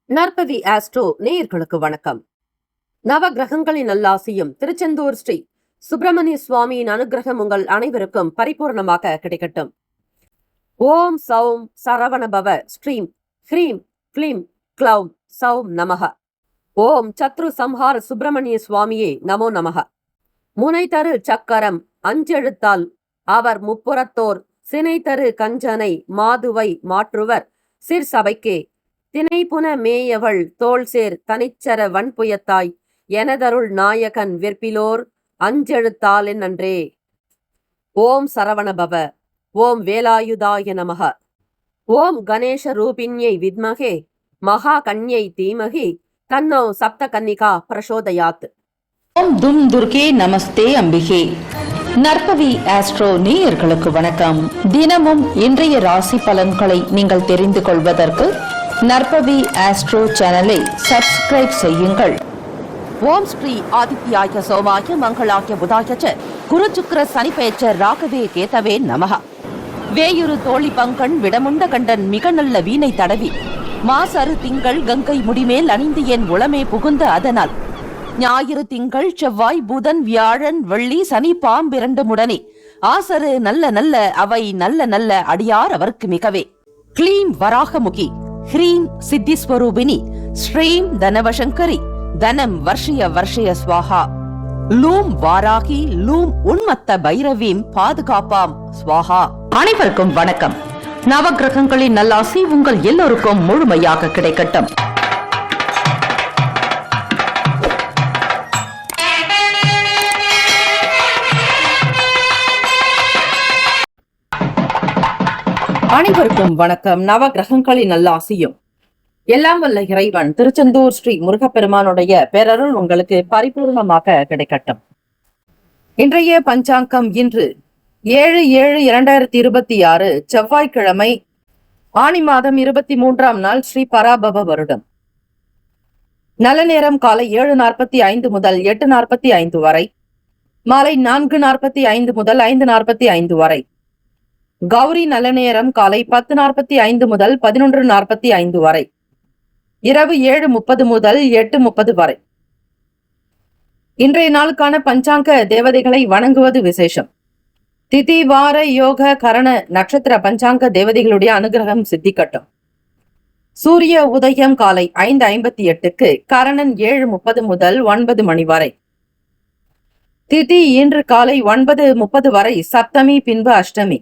நற்பவி astro நேயர்களுக்கு வணக்கம். நவ கிரகங்களின் நல்லாசியும் திருச்செந்தூர் ஸ்ரீ சுப்பிரமணிய சுவாமியின் அனுகிரகம் உங்கள் அனைவருக்கும் பரிபூர்ணமாக கிடைக்கட்டும். ஓம் சௌம் சரவணபவ ஸ்ரீம் ஹ்ரீம் க்ளீம் க்ளௌம் சௌம் நமக. ஓம் சத்ரு சம்ஹார சுப்பிரமணிய சுவாமியே நமோ நமக. முனை தரு சக்கரம் அஞ்செழுத்தால் அவர் முப்புறத்தோர் சினை தரு கஞ்சனை மாதுவை மாற்றுவர் சிற்சபைக்கே தினைப்புன மேயவள் தோள்சேர் தனிச்சர வன்புயத்தாய் எனதருள் நாயகன் விற்பிலோர் அஞ்செழுத்தால் நன்றே. ஓம் சரவணபவ. ஓம் வேலாயுதாய நமக. ஓம் கணேஷ ரூபிண்யை வித்மகே மகா கன்யை தீமகி தன்னோ சப்த கன்னிகா பிரசோதயாத். ஓம் தும் துர்கே நமஸ்தே அம்பிகே. நற்பவி ஆஸ்ட்ரோ நேயர்களுக்கு வணக்கம். தினமும் இன்றைய ராசி பலன்களை நீங்கள் தெரிந்து கொள்வதற்கு நற்பவி ஆஸ்ட்ரோ சேனலை சப்ஸ்கிரைப் செய்யுங்கள். ஓம் ஸ்ரீ ஆதித்யாய சோமாய மங்களாய புதாய குரு சுக்கிர சனி பெயர்ச்ச ராகவே கேதவே நமக. வேயுரு தோழி பங்கன் விடமுண்ட கண்டன் மிக நல்ல வீணை தடவி மாசரு திங்கள் கங்கை முடிமேல் அணிந்து என் உளமே புகுந்த அதனால் ஞாயிறு திங்கள் செவ்வாய் புதன் வியாழன் வெள்ளி சனி பாம்பிரண்டு முடனே ஆசரு நல்ல நல்ல அவை நல்ல நல்ல அடியார் அவருக்கு மிகவே. க்ளீம் வராகமுகி ஹ்ரீம் சித்திஸ்வரூபிணி ஸ்ரீம் தனவசங்கரி தனம் வர்ஷய வர்ஷய ஸ்வாஹா. லூம் வாராகி லூம் உன்மத்த பைரவீம் பாதுகாப்பாம் ஸ்வாஹா. அனைவருக்கும் வணக்கம். நவகிரகங்களின் நல்லாசி உங்கள் எல்லோருக்கும் முழுமையாக கிடைக்கட்டும். அனைவருக்கும் வணக்கம். நவ கிரகங்களின் நல்லாசியும் எல்லாம் வல்ல இறைவன் திருச்செந்தூர் ஸ்ரீ முருகப்பெருமானுடைய பேரருள் உங்களுக்கு பரிபூர்ணமாக கிடைக்கட்டும். இன்றைய பஞ்சாங்கம் இன்று 7/7/2026 செவ்வாய்க்கிழமை, ஆனி மாதம் 23ஆம் நாள், ஸ்ரீ பராபவ வருடம். நல்ல நேரம் காலை 7:45 முதல் 8:45 வரை, மாலை 4:45 முதல் 5:45 வரை. கௌரி நல்ல நேரம் காலை 10:45 முதல் 11:45 வரை, இரவு 7:30 முதல் 8:30 வரை. இன்றைய நாளுக்கான பஞ்சாங்க தேவதைகளை வணங்குவது விசேஷம். திதி வார யோக கரண நட்சத்திர பஞ்சாங்க தேவதைகளுடைய அனுகிரகம் சித்திக்கட்டும். சூரிய உதயம் காலை 5:58க்கு, கரணன் 7:30 முதல் 9 மணி வரை. திதி இன்று காலை 9:30 வரை, சப்தமி பின்பு அஷ்டமி.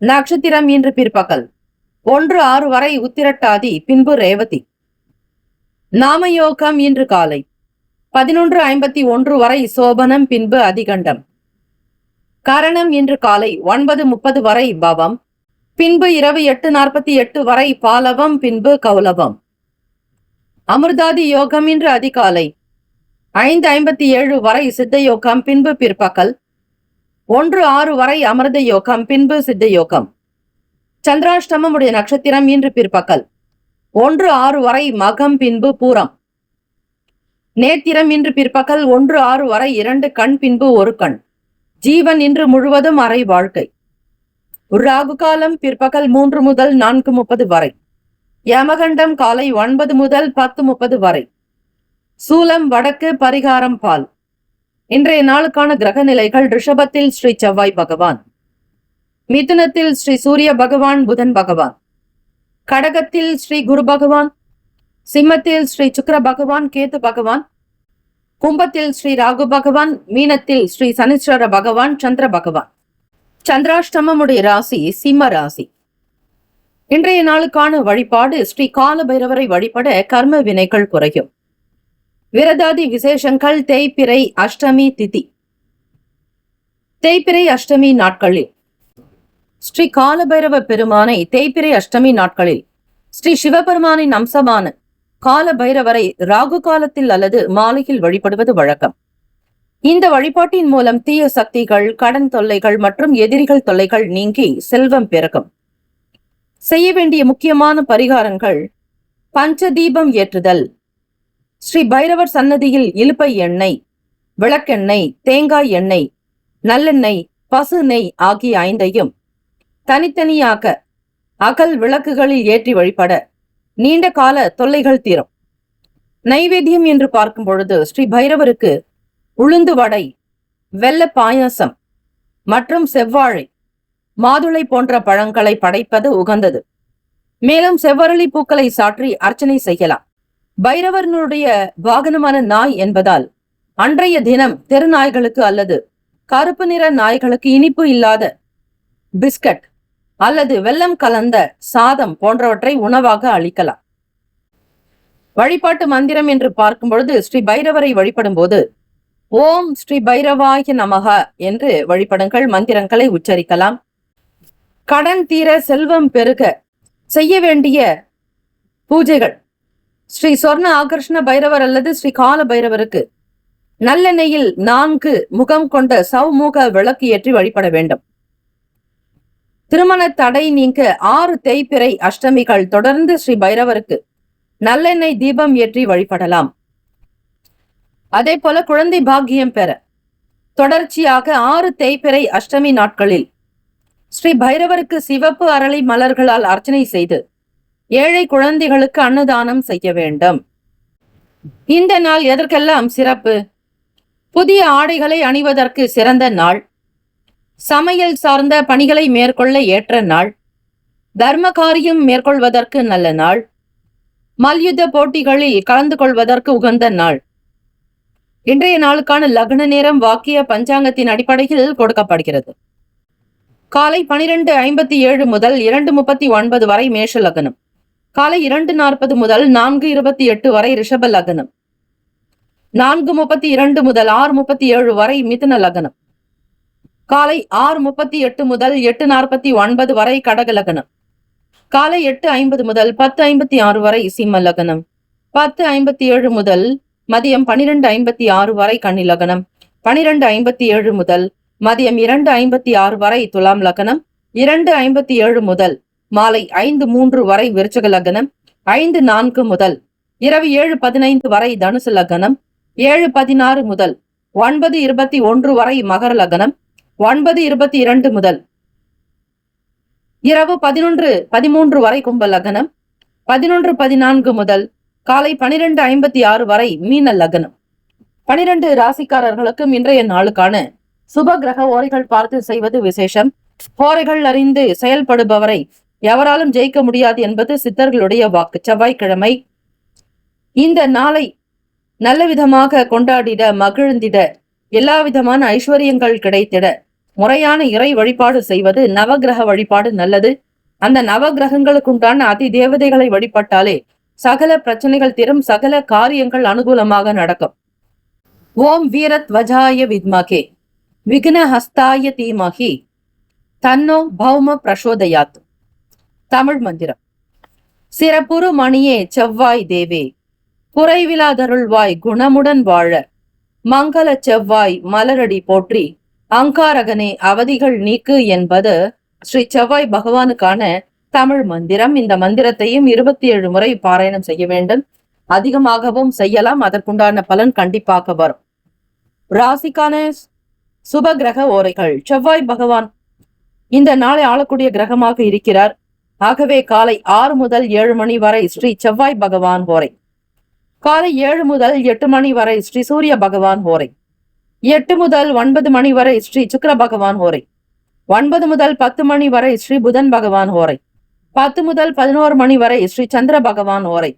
நட்சத்திரம் இன்று பிற்பகல் 1:06 வரை உத்திரட்டாதி பின்பு ரேவதி. நாமயோகம் இன்று காலை 11:51 வரை சோபனம் பின்பு அதிகண்டம். கரணம் இன்று காலை 9:30 வரை பவம் பின்பு இரவு 8:48 வரை பாலவம் பின்பு கௌலவம். அமிர்தாதி யோகம் இன்று அதிகாலை 5:57 வரை சித்த யோகம் பின்பு பிற்பகல் 1:06 வரை அமிர்த யோகம் பின்பு சித்த யோகம். சந்திராஷ்டமம் உடைய நட்சத்திரம் இன்று பிற்பகல் 1:06 வரை மகம் பின்பு பூரம். நேத்திரம் இன்று பிற்பகல் 1:06 வரை 2 கண் பின்பு 1 கண். ஜீவன் இன்று முழுவதும் அரை வாழ்க்கை. ராகு காலம் பிற்பகல் 3 முதல் 4:30 வரை. யமகண்டம் காலை 9 முதல் 10:30 வரை. சூலம் வடக்கு, பரிகாரம் பால். இன்றைய நாளுக்கான கிரக நிலைகள்: ரிஷபத்தில் ஸ்ரீ செவ்வாய் பகவான், மிதுனத்தில் ஸ்ரீ சூரிய பகவான் புதன் பகவான், கடகத்தில் ஸ்ரீ குரு பகவான், சிம்மத்தில் ஸ்ரீ சுக்கிர பகவான் கேது பகவான், கும்பத்தில் ஸ்ரீ ராகு பகவான், மீனத்தில் ஸ்ரீ சனீஸ்வர பகவான் சந்திர பகவான். சந்திராஷ்டமமுடைய ராசி சிம்ம ராசி. இன்றைய நாளுக்கான வழிபாடு: ஸ்ரீ கால பைரவரை வழிபட கர்ம வினைகள் குறையும். விரதாதி விசேஷங்கள்: தேய்பிறை அஷ்டமி திதி. தேய்பிறை அஷ்டமி நாட்களில் ஸ்ரீ காலபைரவ பெருமானை தேய்பிறை அஷ்டமி நாட்களில் ஸ்ரீ சிவபெருமானின் அம்சமான கால பைரவரை ராகு காலத்தில் அல்லது மாலையில் வழிபடுவது வழக்கம். இந்த வழிபாட்டின் மூலம் தீய சக்திகள், கடன் தொல்லைகள் மற்றும் எதிரிகள் தொல்லைகள் நீங்கி செல்வம் பெருகும். செய்ய வேண்டிய முக்கியமான பரிகாரங்கள்: பஞ்சதீபம் ஏற்றுதல், ஸ்ரீ பைரவர் சன்னதியில் இலுப்பை எண்ணெய், விளக்கெண்ணெய், தேங்காய் எண்ணெய், நல்லெண்ணெய், பசு நெய் ஆகிய 5ஐயும் தனித்தனியாக அகல் விளக்குகளில் ஏற்றி வழிபட நீண்ட கால தொல்லைகள் தீரும். நைவேத்தியம் என்று பார்க்கும் பொழுது ஸ்ரீ பைரவருக்கு உளுந்து வடை, வெள்ள பாயாசம் மற்றும் செவ்வாழை, மாதுளை போன்ற பழங்களை படைப்பது உகந்தது. மேலும் செவ்வரளி பூக்களை சாற்றி அர்ச்சனை செய்யலாம். பைரவனுடைய வாகனமான நாய் என்பதால் அன்றைய தினம் தெருநாய்களுக்கு அல்லது கருப்பு நிற நாய்களுக்கு இனிப்பு இல்லாத பிஸ்கட் அல்லது வெல்லம் கலந்த சாதம் போன்றவற்றை உணவாக அளிக்கலாம். வழிபாட்டு மந்திரம் என்று பார்க்கும் பொழுது ஸ்ரீ பைரவரை வழிபடும் போது ஓம் ஸ்ரீ பைரவாய நமக என்று வழிபடுங்கள். மந்திரங்களை உச்சரிக்கலாம். கடன் தீர, செல்வம் பெருக செய்ய வேண்டிய பூஜைகள்: ஸ்ரீ சொர்ண ஆகர்ஷண பைரவர் அல்லது ஸ்ரீ கால பைரவருக்கு நல்லெண்ணெயில் 4 முகம் கொண்ட சௌமுக விளக்கு ஏற்றி வழிபட வேண்டும். திருமண தடை நீங்க 6 தேய்பிறை அஷ்டமிகள் தொடர்ந்து ஸ்ரீ பைரவருக்கு நல்லெண்ணெய் தீபம் ஏற்றி வழிபடலாம். அதே போல குழந்தை பாக்கியம் பெற தொடர்ச்சியாக 6 தேய்பிறை அஷ்டமி நாட்களில் ஸ்ரீ பைரவருக்கு சிவப்பு அரளி மலர்களால் அர்ச்சனை செய்து ஏழை குழந்தைகளுக்கு அன்னதானம் செய்ய வேண்டும். இந்த நாள் எதற்கெல்லாம் சிறப்பு? புதிய ஆடைகளை அணிவதற்கு சிறந்த நாள், சமையல் சார்ந்த பணிகளை மேற்கொள்ள ஏற்ற நாள், தர்ம காரியம் மேற்கொள்வதற்கு நல்ல நாள், மல்யுத்த போட்டிகளில் கலந்து கொள்வதற்கு உகந்த நாள். இன்றைய நாளுக்கான லக்ன நேரம் வாக்கிய பஞ்சாங்கத்தின் அடிப்படையில் கொடுக்கப்படுகிறது. காலை 12:57 முதல் 2:39 வரை மேஷ லக்னம், காலை 2:40 முதல் 4:28 வரை ரிஷப லக்னம், 4:32 முதல் 6:37 வரை மிதுன லக்னம், காலை 6:38 முதல் 8:49 வரை கடக லக்னம், காலை 8:50 முதல் 10:56 வரை சிம்ம லக்னம், 10:57 முதல் மதியம் 12:56 வரை கன்னி லக்னம், 12:57 முதல் மதியம் 2:56 வரை துலாம் லக்னம், 2:57 முதல் மாலை 5:03 வரை விருச்சக லக்னம், 5:04 முதல் இரவு 7:15 வரை தனுசு லக்னம், 7:16 முதல் 9:21 வரை மகர லக்னம், 9:22 முதல் இரவு 11:13 வரை கும்ப லக்னம், 11:14 முதல் காலை 12:56 வரை மீன லக்னம். 12 ராசிக்காரர்களுக்கும் இன்றைய நாளுக்கான சுப கிரக ஓரைகள் பார்த்து செய்வது விசேஷம். ஓரைகள் அறிந்து செயல்படுபவரை எவராலும் ஜெயிக்க முடியாது என்பது சித்தர்களுடைய வாக்கு. செவ்வாய்க்கிழமை இந்த நாளை நல்ல விதமாக கொண்டாடிட, மகிழ்ந்திட, எல்லா விதமான ஐஸ்வர்யங்கள் கிடைத்திட முறையான இறை வழிபாடு செய்வது, நவகிரக வழிபாடு நல்லது. அந்த நவகிரகங்களுக்கு உண்டான அதி தேவதைகளை வழிபட்டாலே சகல பிரச்சனைகள் தீரும், சகல காரியங்கள் அனுகூலமாக நடக்கும். ஓம் வீரத்வஜாய வித்மகே விக்னஹஸ்தாய தீமகி தன்னோ பௌம பிரசோதயாத். தமிழ் மந்திரம். சிறப்புறு மணியே செவ்வாய் தேவே, குறைவிலாதருள்வாய் குணமுடன் வாழ, மங்கள செவ்வாய் மலரடி போற்றி, அங்காரகனே அவதிகள் நீக்கு என்பது ஸ்ரீ செவ்வாய் பகவானுக்கான தமிழ் மந்திரம். இந்த மந்திரத்தையும் 27 முறை பாராயணம் செய்ய வேண்டும். அதிகமாகவும் செய்யலாம். அதற்குண்டான பலன் கண்டிப்பாக வரும். ராசிக்கான சுப கிரக ஓரைகள். செவ்வாய் பகவான் இந்த நாளை ஆளக்கூடிய கிரகமாக இருக்கிறார். ஆகவே காலை 6 முதல் 7 மணி வரை ஸ்ரீ செவ்வாய் பகவான் ஓரை, காலை 7 முதல் 8 மணி வரை ஸ்ரீ சூரிய பகவான் ஓரை, 8 முதல் 9 மணி வரை ஸ்ரீ சுக்கிர பகவான் ஓரை, 9 முதல் 10 மணி வரை ஸ்ரீ புதன் பகவான் ஓரை, 10 முதல் 11 மணி வரை ஸ்ரீ சந்திர பகவான் ஓரை,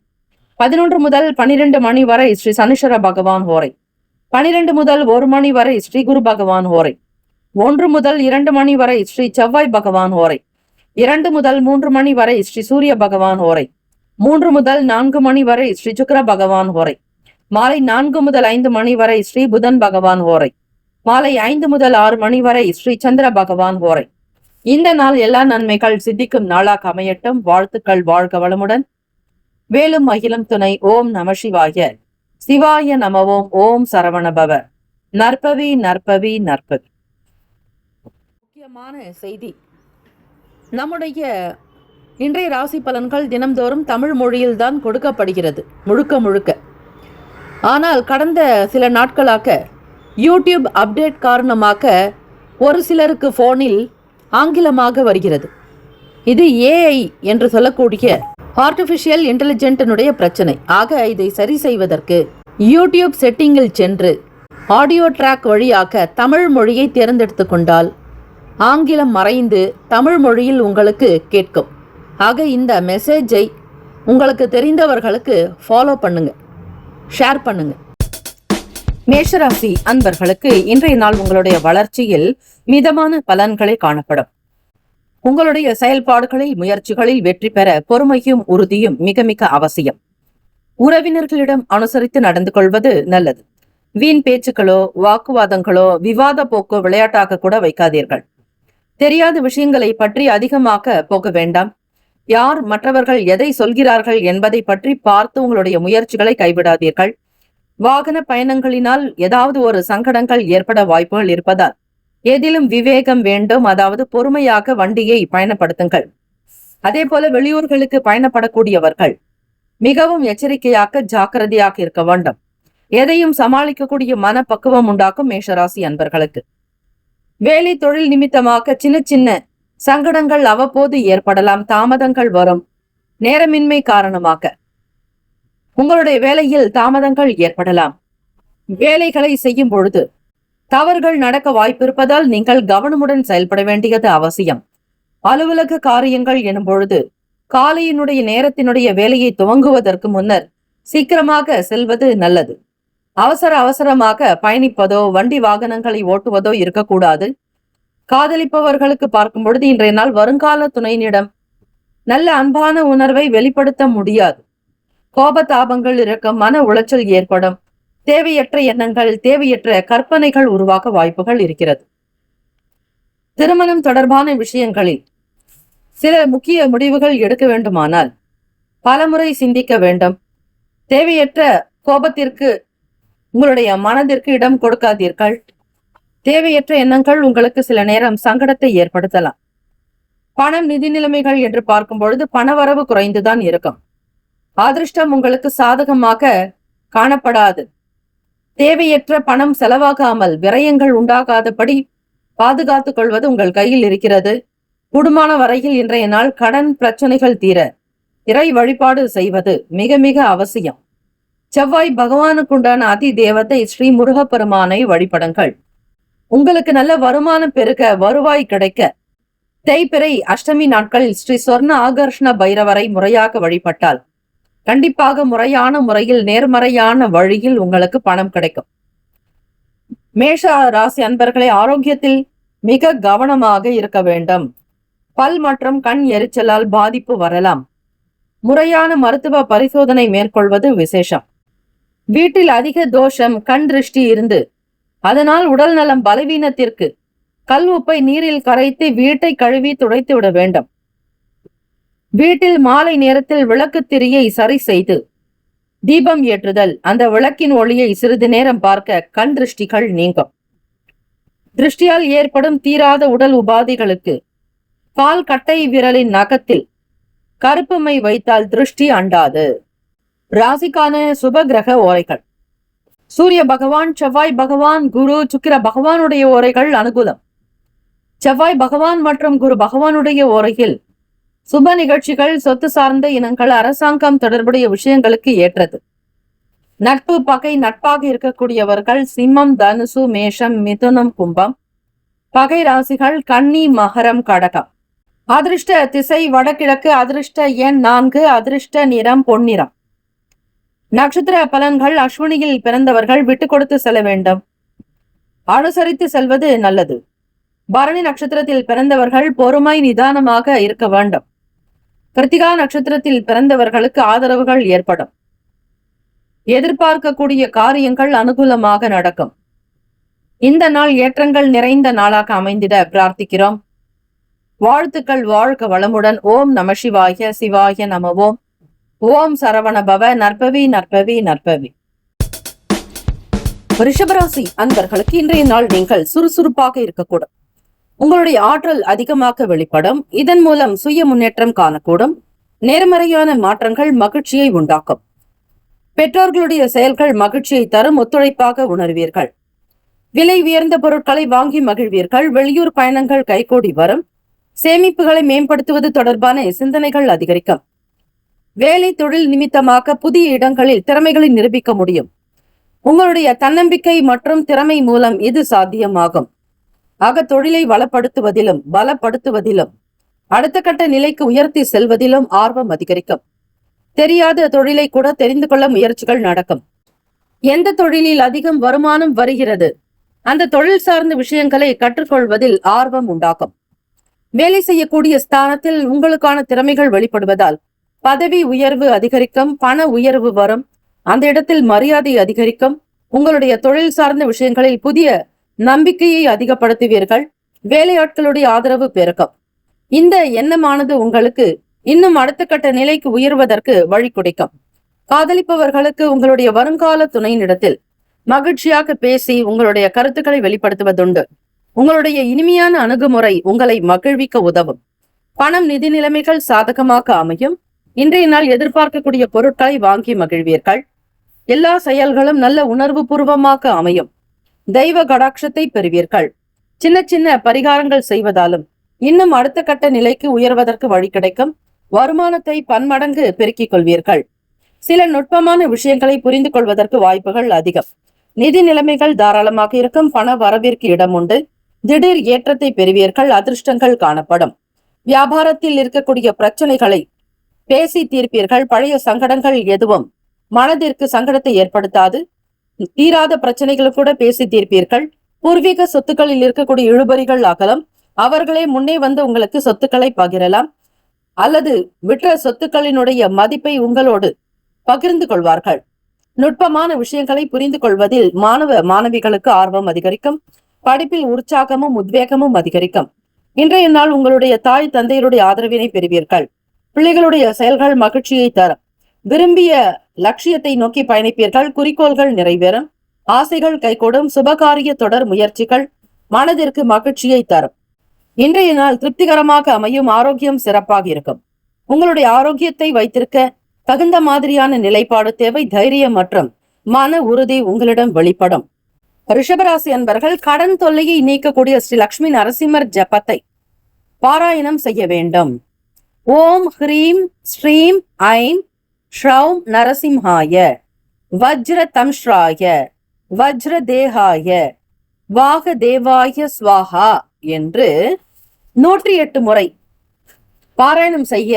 11 முதல் 12 மணி வரை ஸ்ரீ சனீஸ்வர பகவான் ஓரை, 12 முதல் 1 மணி வரை ஸ்ரீ குரு பகவான் ஓரை, 1 முதல் 2 மணி வரை ஸ்ரீ செவ்வாய் பகவான் ஓரை, 2 முதல் 3 மணி வரை ஸ்ரீ சூரிய பகவான் ஓரை, 3 முதல் 4 மணி வரை ஸ்ரீ சுக்கிர பகவான் ஓரை, மாலை 4 முதல் 5 மணி வரை ஸ்ரீ புதன் பகவான் ஓரை, மாலை 5 முதல் 6 மணி வரை ஸ்ரீ சந்திர பகவான் ஓரை. இந்த நாள் எல்லா நன்மைகள் சித்திக்கும் நாளாக அமையட்டும். வாழ்த்துக்கள். வாழ்க வளமுடன். வேலும் மகிழும் துணை. ஓம் நம சிவாய. சிவாய நமவோம். ஓம் சரவணபவ. நற்பவி நற்பவி நற்பவி. முக்கியமான செய்தி, நம்முடைய இன்றைய ராசி பலன்கள் தினம்தோறும் தமிழ் மொழியில்தான் கொடுக்கப்படுகிறது முழுக்க முழுக்க. ஆனால் கடந்த சில நாட்களாக யூடியூப் அப்டேட் காரணமாக ஒரு சிலருக்கு போனில் ஆங்கிலமாக வருகிறது. இது ஏஐ என்று சொல்லக்கூடிய ஆர்டிபிஷியல் இன்டெலிஜென்டினுடைய பிரச்சனை. ஆக இதை சரி செய்வதற்கு யூடியூப் செட்டிங்கில் சென்று ஆடியோ ட்ராக் வழியாக தமிழ் மொழியை தேர்ந்தெடுத்து கொண்டால் ஆங்கிலம் மறைந்து தமிழ் மொழியில் உங்களுக்கு கேட்கும். ஆக இந்த மெசேஜை உங்களுக்கு தெரிந்தவர்களுக்கு ஃபாலோ பண்ணுங்க, ஷேர் பண்ணுங்க. மேஷராசி அன்பர்களுக்கு இன்றைய நாள் உங்களுடைய வளர்ச்சியில் மிதமான பலன்களை காணப்படும். உங்களுடைய செயல்பாடுகளில் முயற்சிகளில் வெற்றி பெற பொறுமையும் உறுதியும் மிக மிக அவசியம். உறவினர்களிடம் அனுசரித்து நடந்து கொள்வது நல்லது. வீண் பேச்சுக்களோ வாக்குவாதங்களோ விவாத போக்கோ விளையாட்டாக கூட வைக்காதீர்கள். தெரியாத விஷயங்களை பற்றி அதிகமாக போக வேண்டாம். யார் மற்றவர்கள் எதை சொல்கிறார்கள் என்பதை பற்றி பார்த்து உங்களுடைய முயற்சிகளை கைவிடாதீர்கள். வாகன பயணங்களினால் ஏதாவது ஒரு சங்கடங்கள் ஏற்பட வாய்ப்புகள் இருப்பதால் எதிலும் விவேகம் வேண்டும். அதாவது பொறுமையாக வண்டியை பயணப்படுத்துங்கள். அதே போல வெளியூர்களுக்கு பயணப்படக்கூடியவர்கள் மிகவும் எச்சரிக்கையாக ஜாக்கிரதையாக இருக்க வேண்டும். எதையும் சமாளிக்கக்கூடிய மனப்பக்குவம் உண்டாக்கும் மேஷராசி அன்பர்களுக்கு. வேலை தொழில் நிமித்தமாக சின்ன சின்ன சங்கடங்கள் அவ்வப்போது ஏற்படலாம். தாமதங்கள் வரும். நேரமின்மை காரணமாக உங்களுடைய வேலையில் தாமதங்கள் ஏற்படலாம். வேலைகளை செய்யும் பொழுது தவறுகள் நடக்க வாய்ப்பிருப்பதால் நீங்கள் கவனமுடன் செயல்பட வேண்டியது அவசியம். அலுவலக காரியங்கள் எனும் பொழுது காலையினுடைய நேரத்தினுடைய வேலையை துவங்குவதற்கு முன்னர் சீக்கிரமாக செல்வது நல்லது. அவசரமாக பயணிப்பதோ வண்டி வாகனங்களை ஓட்டுவதோ இருக்கக்கூடாது. காதலிப்பவர்களுக்கு பார்க்கும் பொழுது இன்றைய நாள் வருங்கால துணையினிடம் நல்ல அன்பான உணர்வை வெளிப்படுத்த முடியாது. கோபதாபங்கள் இருக்கும், மன உளைச்சல் ஏற்படும். தேவையற்ற எண்ணங்கள், தேவையற்ற கற்பனைகள் உருவாக வாய்ப்புகள் இருக்கிறது. திருமணம் தொடர்பான விஷயங்களில் சில முக்கிய முடிவுகள் எடுக்க வேண்டுமானால் பலமுறை சிந்திக்க வேண்டும். தேவையற்ற கோபத்திற்கு உங்களுடைய மனதிற்கு இடம் கொடுக்காதீர்கள். தேவையற்ற எண்ணங்கள் உங்களுக்கு சில நேரம் சங்கடத்தை ஏற்படுத்தலாம். பணம் நிதி நிலைமைகள் என்று பார்க்கும் பொழுது பணவரவு குறைந்துதான் இருக்கும். அதிர்ஷ்டம் உங்களுக்கு சாதகமாக காணப்படாது. தேவையற்ற பணம் செலவாகாமல் விரயங்கள் உண்டாகாதபடி பாதுகாத்துக் கொள்வது உங்கள் கையில் இருக்கிறது. கூடுமான வரையில் இன்றைய நாள் கடன் பிரச்சனைகள் தீர இறை வழிபாடு செய்வது மிக மிக அவசியம். செவ்வாய் பகவானுக்குண்டான அதி தேவதை ஸ்ரீ முருகப்பெருமானை வழிபடுங்கள். உங்களுக்கு நல்ல வருமானம் பெருக, வருவாய் கிடைக்க தேய்பிறை அஷ்டமி நாட்களில் ஸ்ரீ சொர்ண ஆகர்ஷண பைரவரை முறையாக வழிபட்டால் கண்டிப்பாக முறையான முறையில் நேர்மறையான வழியில் உங்களுக்கு பணம் கிடைக்கும். மேஷ ராசி அன்பர்களை ஆரோக்கியத்தில் மிக கவனமாக இருக்க வேண்டும். பல் மற்றும் கண் எரிச்சலால் பாதிப்பு வரலாம். முறையான மருத்துவ பரிசோதனை மேற்கொள்வது விசேஷம். வீட்டில் அதிக தோஷம், கண் திருஷ்டி இருந்து அதனால் உடல் நலம் பலவீனத்திற்கு கல் உப்பை நீரில் கரைத்து வீட்டை கழுவி துடைத்து விட வேண்டும். வீட்டில் மாலை நேரத்தில் விளக்கு திரியை சரி செய்து தீபம் ஏற்றுதல், அந்த விளக்கின் ஒளியை சிறிது நேரம் பார்க்க கண் திருஷ்டிகள் நீங்கும். திருஷ்டியால் ஏற்படும் தீராத உடல் உபாதைகளுக்கு கால் கட்டை விரலின் நகத்தில் கருப்பு மை வைத்தால் திருஷ்டி அண்டாது. ராசிக்கான சுப கிரக ஓரைகள்: சூரிய பகவான், செவ்வாய் பகவான், குரு, சுக்கிர பகவானுடைய ஓரைகள் அனுகூலம். செவ்வாய் பகவான் மற்றும் குரு பகவானுடைய ஓரையில் சுப நிகழ்ச்சிகள், சொத்து சார்ந்த இனங்கள், அரசாங்கம் தொடர்புடைய விஷயங்களுக்கு ஏற்றது. நட்பு பகை நட்பாக இருக்கக்கூடியவர்கள் சிம்மம், தனுசு, மேஷம், மிதுனம், கும்பம். பகை ராசிகள் கன்னி, மகரம், கடகம். அதிர்ஷ்ட திசை வடகிழக்கு. அதிர்ஷ்ட எண் 4. அதிர்ஷ்ட நிறம் பொன்னிறம். நட்சத்திர பலன்கள்: அஸ்வினியில் பிறந்தவர்கள் விட்டு கொடுத்து செல்ல வேண்டும், அனுசரித்து செல்வது நல்லது. பரணி நட்சத்திரத்தில் பிறந்தவர்கள் பொறுமை நிதானமாக இருக்க வேண்டும். கிருத்திகா நட்சத்திரத்தில் பிறந்தவர்களுக்கு ஆதரவுகள் ஏற்படும். எதிர்பார்க்கக்கூடிய காரியங்கள் அனுகூலமாக நடக்கும். இந்த நாள் ஏற்றங்கள் நிறைந்த நாளாக அமைந்திட பிரார்த்திக்கிறோம். வாழ்த்துக்கள். வாழ்க வளமுடன். ஓம் நம சிவாய. சிவாய நம ஓம். ஓம் சரவண பவ. நற்பவி நற்பவி நற்பவி. ரிஷபராசி அன்பர்களுக்கு இன்றைய நாள் நீங்கள் சுறுசுறுப்பாக இருக்கக்கூடும். உங்களுடைய ஆற்றல் அதிகமாக வெளிப்படும். இதன் மூலம் சுய முன்னேற்றம் காணக்கூடும். நேர்மறையான மாற்றங்கள் மகிழ்ச்சியை உண்டாக்கும். பெற்றோர்களுடைய செயல்கள் மகிழ்ச்சியை தரும். ஒத்துழைப்பாக உணர்வீர்கள். விலை உயர்ந்த பொருட்களை வாங்கி மகிழ்வீர்கள். வெளியூர் பயணங்கள் கைகூடி வரும். சேமிப்புகளை மேம்படுத்துவது தொடர்பான சிந்தனைகள் அதிகரிக்கும். வேலை தொழில் நிமித்தமாக புதிய இடங்களில் திறமைகளை நிரூபிக்க முடியும். உங்களுடைய தன்னம்பிக்கை மற்றும் திறமை மூலம் இது சாத்தியமாகும். ஆக தொழிலை வளப்படுத்துவதிலும் பலப்படுத்துவதிலும் அடுத்த கட்ட நிலைக்கு உயர்த்தி செல்வதிலும் ஆர்வம் அதிகரிக்கும். தெரியாத தொழிலை கூட தெரிந்து கொள்ள முயற்சிகள் நடக்கும். எந்த தொழிலில் அதிகம் வருமானம் வருகிறது அந்த தொழில் சார்ந்த விஷயங்களை கற்றுக்கொள்வதில் ஆர்வம் உண்டாகும். வேலை செய்யக்கூடிய ஸ்தானத்தில் உங்களுக்கான திறமைகள் வெளிப்படுவதால் பதவி உயர்வு அதிகரிக்கும், பண உயர்வு வரும், அந்த இடத்தில் மரியாதை அதிகரிக்கும். உங்களுடைய தொழில் சார்ந்த விஷயங்களில் புதிய நம்பிக்கையை அதிகப்படுத்துவீர்கள். வேலையாட்களுடைய ஆதரவு பெருக்கும். இந்த எண்ணமானது உங்களுக்கு இன்னும் அடுத்த கட்ட நிலைக்கு உயர்வதற்கு வழி கொடுக்கும். காதலிப்பவர்களுக்கு உங்களுடைய வருங்கால துணையினிடத்தில் மகிழ்ச்சியாக பேசி உங்களுடைய கருத்துக்களை வெளிப்படுத்துவதுண்டு. உங்களுடைய இனிமையான அணுகுமுறை உங்களை மகிழ்விக்க உதவும். பணம் நிதி நிலைமைகள் சாதகமாக அமையும். இன்றைய நாள் எதிர்பார்க்கக்கூடிய பொருட்களை வாங்கி மகிழ்வீர்கள். எல்லா செயல்களும் நல்ல உணர்வு பூர்வமாக அமையும். தெய்வ கடாட்சத்தை பெறுவீர்கள். சின்ன சின்ன பரிகாரங்கள் செய்வதாலும் இன்னும் அடுத்த கட்ட நிலைக்கு உயர்வதற்கு வழி கிடைக்கும். வருமானத்தை பன்மடங்கு பெருக்கிக் கொள்வீர்கள். சில நுட்பமான விஷயங்களை புரிந்து கொள்வதற்கு வாய்ப்புகள் அதிகம். நிதி நிலைமைகள் தாராளமாக இருக்கும். பண வரவிற்கு இடம் உண்டு. திடீர் ஏற்றத்தை பெறுவீர்கள். அதிர்ஷ்டங்கள் காணப்படும். வியாபாரத்தில் இருக்கக்கூடிய பிரச்சனைகளை பேசி தீர்ப்பீர்கள். பழைய சங்கடங்கள் எதுவும் மனதிற்கு சங்கடத்தை ஏற்படுத்தாது. தீராத பிரச்சனைகளை கூட பேசி தீர்ப்பீர்கள். பூர்வீக சொத்துக்களில் இருக்கக்கூடிய இழுபறிகள் அகலம். அவர்களே முன்னே வந்து உங்களுக்கு சொத்துக்களை பகிரலாம் அல்லது விற்ற சொத்துக்களினுடைய மதிப்பை உங்களோடு பகிர்ந்து கொள்வார்கள். நுட்பமான விஷயங்களை புரிந்து கொள்வதில் மாணவ மாணவிகளுக்கு ஆர்வம் அதிகரிக்கும். படிப்பில் உற்சாகமும் உத்வேகமும் அதிகரிக்கும். இன்றைய நாள் உங்களுடைய தாய் தந்தையருடைய ஆதரவினை பெறுவீர்கள். பிள்ளைகளுடைய செயல்கள் மகிழ்ச்சியை தரும். விரும்பிய லட்சியத்தை நோக்கி பயணிப்பீர்கள். குறிக்கோள்கள் நிறைவேறும். ஆசைகள் கைகூடும். சுபகாரிய தொடர் முயற்சிகள் மனதிற்கு மகிழ்ச்சியை தரும். இன்றைய நாள் திருப்திகரமாக அமையும். ஆரோக்கியம் சிறப்பாக இருக்கும். உங்களுடைய ஆரோக்கியத்தை வைத்திருக்க தகுந்த மாதிரியான நிலைப்பாடு தேவை. தைரியம் மற்றும் மன உறுதி உங்களிடம் வெளிப்படும். ரிஷபராசி அன்பர்கள் கடன் தொல்லையை நீக்கக்கூடிய ஸ்ரீ லட்சுமி நரசிம்மர் ஜபத்தை பாராயணம் செய்ய வேண்டும். ஓம் ஹ்ரீம் ஸ்ரீம் ஐம் ஷ்ரௌம் நரசிம்ஹாய வஜ்ர தம்ஷ்ராய வஜ்ர தேகாய வாக தேவாய ஸ்வாஹா என்று 108 முறை பாராயணம் செய்ய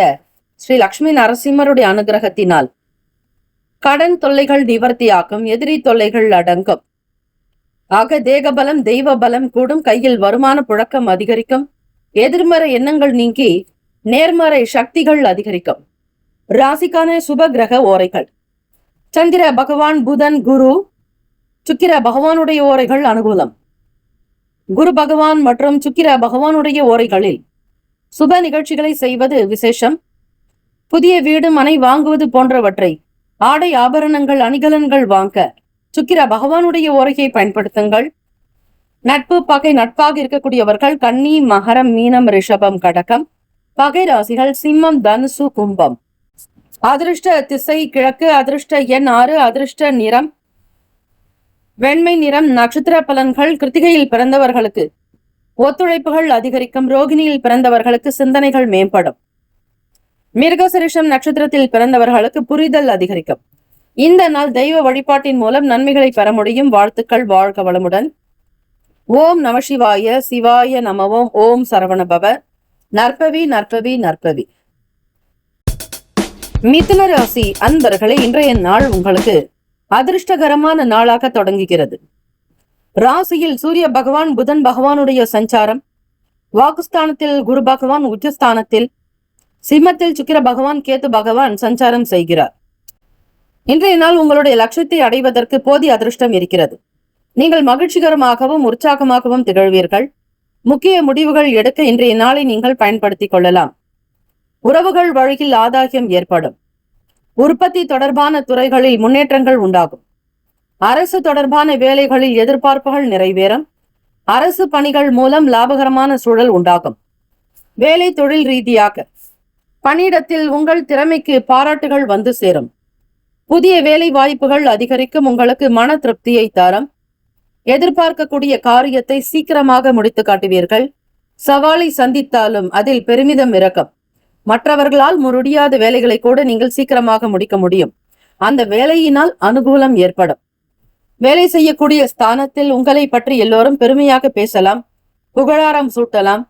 ஸ்ரீ லட்சுமி நரசிம்மருடைய அனுகிரகத்தினால் கடன் தொல்லைகள் நிவர்த்தியாக்கும். எதிரி தொல்லைகள் அடங்கும். ஆக தேகபலம் தெய்வ பலம் கூடும். கையில் வருமான புழக்கம் அதிகரிக்கும். எதிர்மறை எண்ணங்கள் நீங்கி நேர்மறை சக்திகள் அதிகரிக்கும். ராசிக்கான சுப கிரக ஓரைகள்: சந்திர பகவான், புதன், குரு, சுக்கிர பகவானுடைய ஓரைகள் அனுகூலம். குரு பகவான் மற்றும் சுக்கிர பகவானுடைய ஓரைகளில் சுப நிகழ்ச்சிகளை செய்வது விசேஷம். புதிய வீடு மனை வாங்குவது போன்றவற்றை, ஆடை ஆபரணங்கள் அணிகலன்கள் வாங்க சுக்கிர பகவானுடைய ஓரையை பயன்படுத்துங்கள். நட்பு பகை நட்பாக இருக்கக்கூடியவர்கள் கன்னி, மகரம், மீனம், ரிஷபம், கடகம். பகை ராசிகள் சிம்மம், தனுசு, கும்பம். அதிர்ஷ்ட திசை கிழக்கு. அதிர்ஷ்ட எண் 6. அதிர்ஷ்ட நிறம் வெண்மை நிறம். நட்சத்திர பலன்கள்: கிருத்திகையில் பிறந்தவர்களுக்கு ஒத்துழைப்புகள் அதிகரிக்கும். ரோகிணியில் பிறந்தவர்களுக்கு சிந்தனைகள் மேம்படும். மிருகசிரிஷம் நட்சத்திரத்தில் பிறந்தவர்களுக்கு புரிதல் அதிகரிக்கும். இந்த நாள் தெய்வ வழிபாட்டின் மூலம் நன்மைகளை பெற முடியும். வாழ்த்துக்கள். வாழ்க வளமுடன். ஓம் நம சிவாய. சிவாய நமவோம். ஓம் சரவணபவ. நற்பவி நற்பவி நற்பவி. மிதுன ராசி அன்பர்களே, இன்றைய நாள் உங்களுக்கு அதிர்ஷ்டகரமான நாளாக தொடங்குகிறது. ராசியில் சூரிய பகவான், புதன் பகவானுடைய சஞ்சாரம், வாக்குஸ்தானத்தில் குரு பகவான், உச்சஸ்தானத்தில் சிம்மத்தில் சுக்கிர பகவான், கேது பகவான் சஞ்சாரம் செய்கிறார். இன்றைய நாள் உங்களுடைய லட்சியத்தை அடைவதற்கு போதிய அதிர்ஷ்டம் இருக்கிறது. நீங்கள் மகிழ்ச்சிகரமாகவும் உற்சாகமாகவும் திகழ்வீர்கள். முக்கிய முடிவுகள் எடுக்க இன்றைய நாளை நீங்கள் பயன்படுத்திக் கொள்ளலாம். உறவுகள் வழியில் ஆதாயம் ஏற்படும். உற்பத்தி தொடர்பான துறைகளில் முன்னேற்றங்கள் உண்டாகும். அரசு தொடர்பான வேலைகளில் எதிர்பார்ப்புகள் நிறைவேறும். அரசு பணிகள் மூலம் லாபகரமான சூழல் உண்டாகும். வேலை தொழில் ரீதியாக பணியிடத்தில் உங்கள் திறமைக்கு பாராட்டுகள் வந்து சேரும். புதிய வேலை வாய்ப்புகள் அதிகரிக்கும். உங்களுக்கு மன திருப்தியை தரும். எதிர்பார்க்கக்கூடிய காரியத்தை சீக்கிரமாக முடித்து காட்டுவீர்கள். சவாலை சந்தித்தாலும் அதில் பெருமிதம் இருக்கும். மற்றவர்களால் முடியாத வேலைகளை கூட நீங்கள் சீக்கிரமாக முடிக்க முடியும். அந்த வேலையினால் அனுகூலம் ஏற்படும். வேலை செய்யக்கூடிய ஸ்தானத்தில் உங்களை பற்றி எல்லோரும் பெருமையாக பேசலாம், புகழாரம் சூட்டலாம்.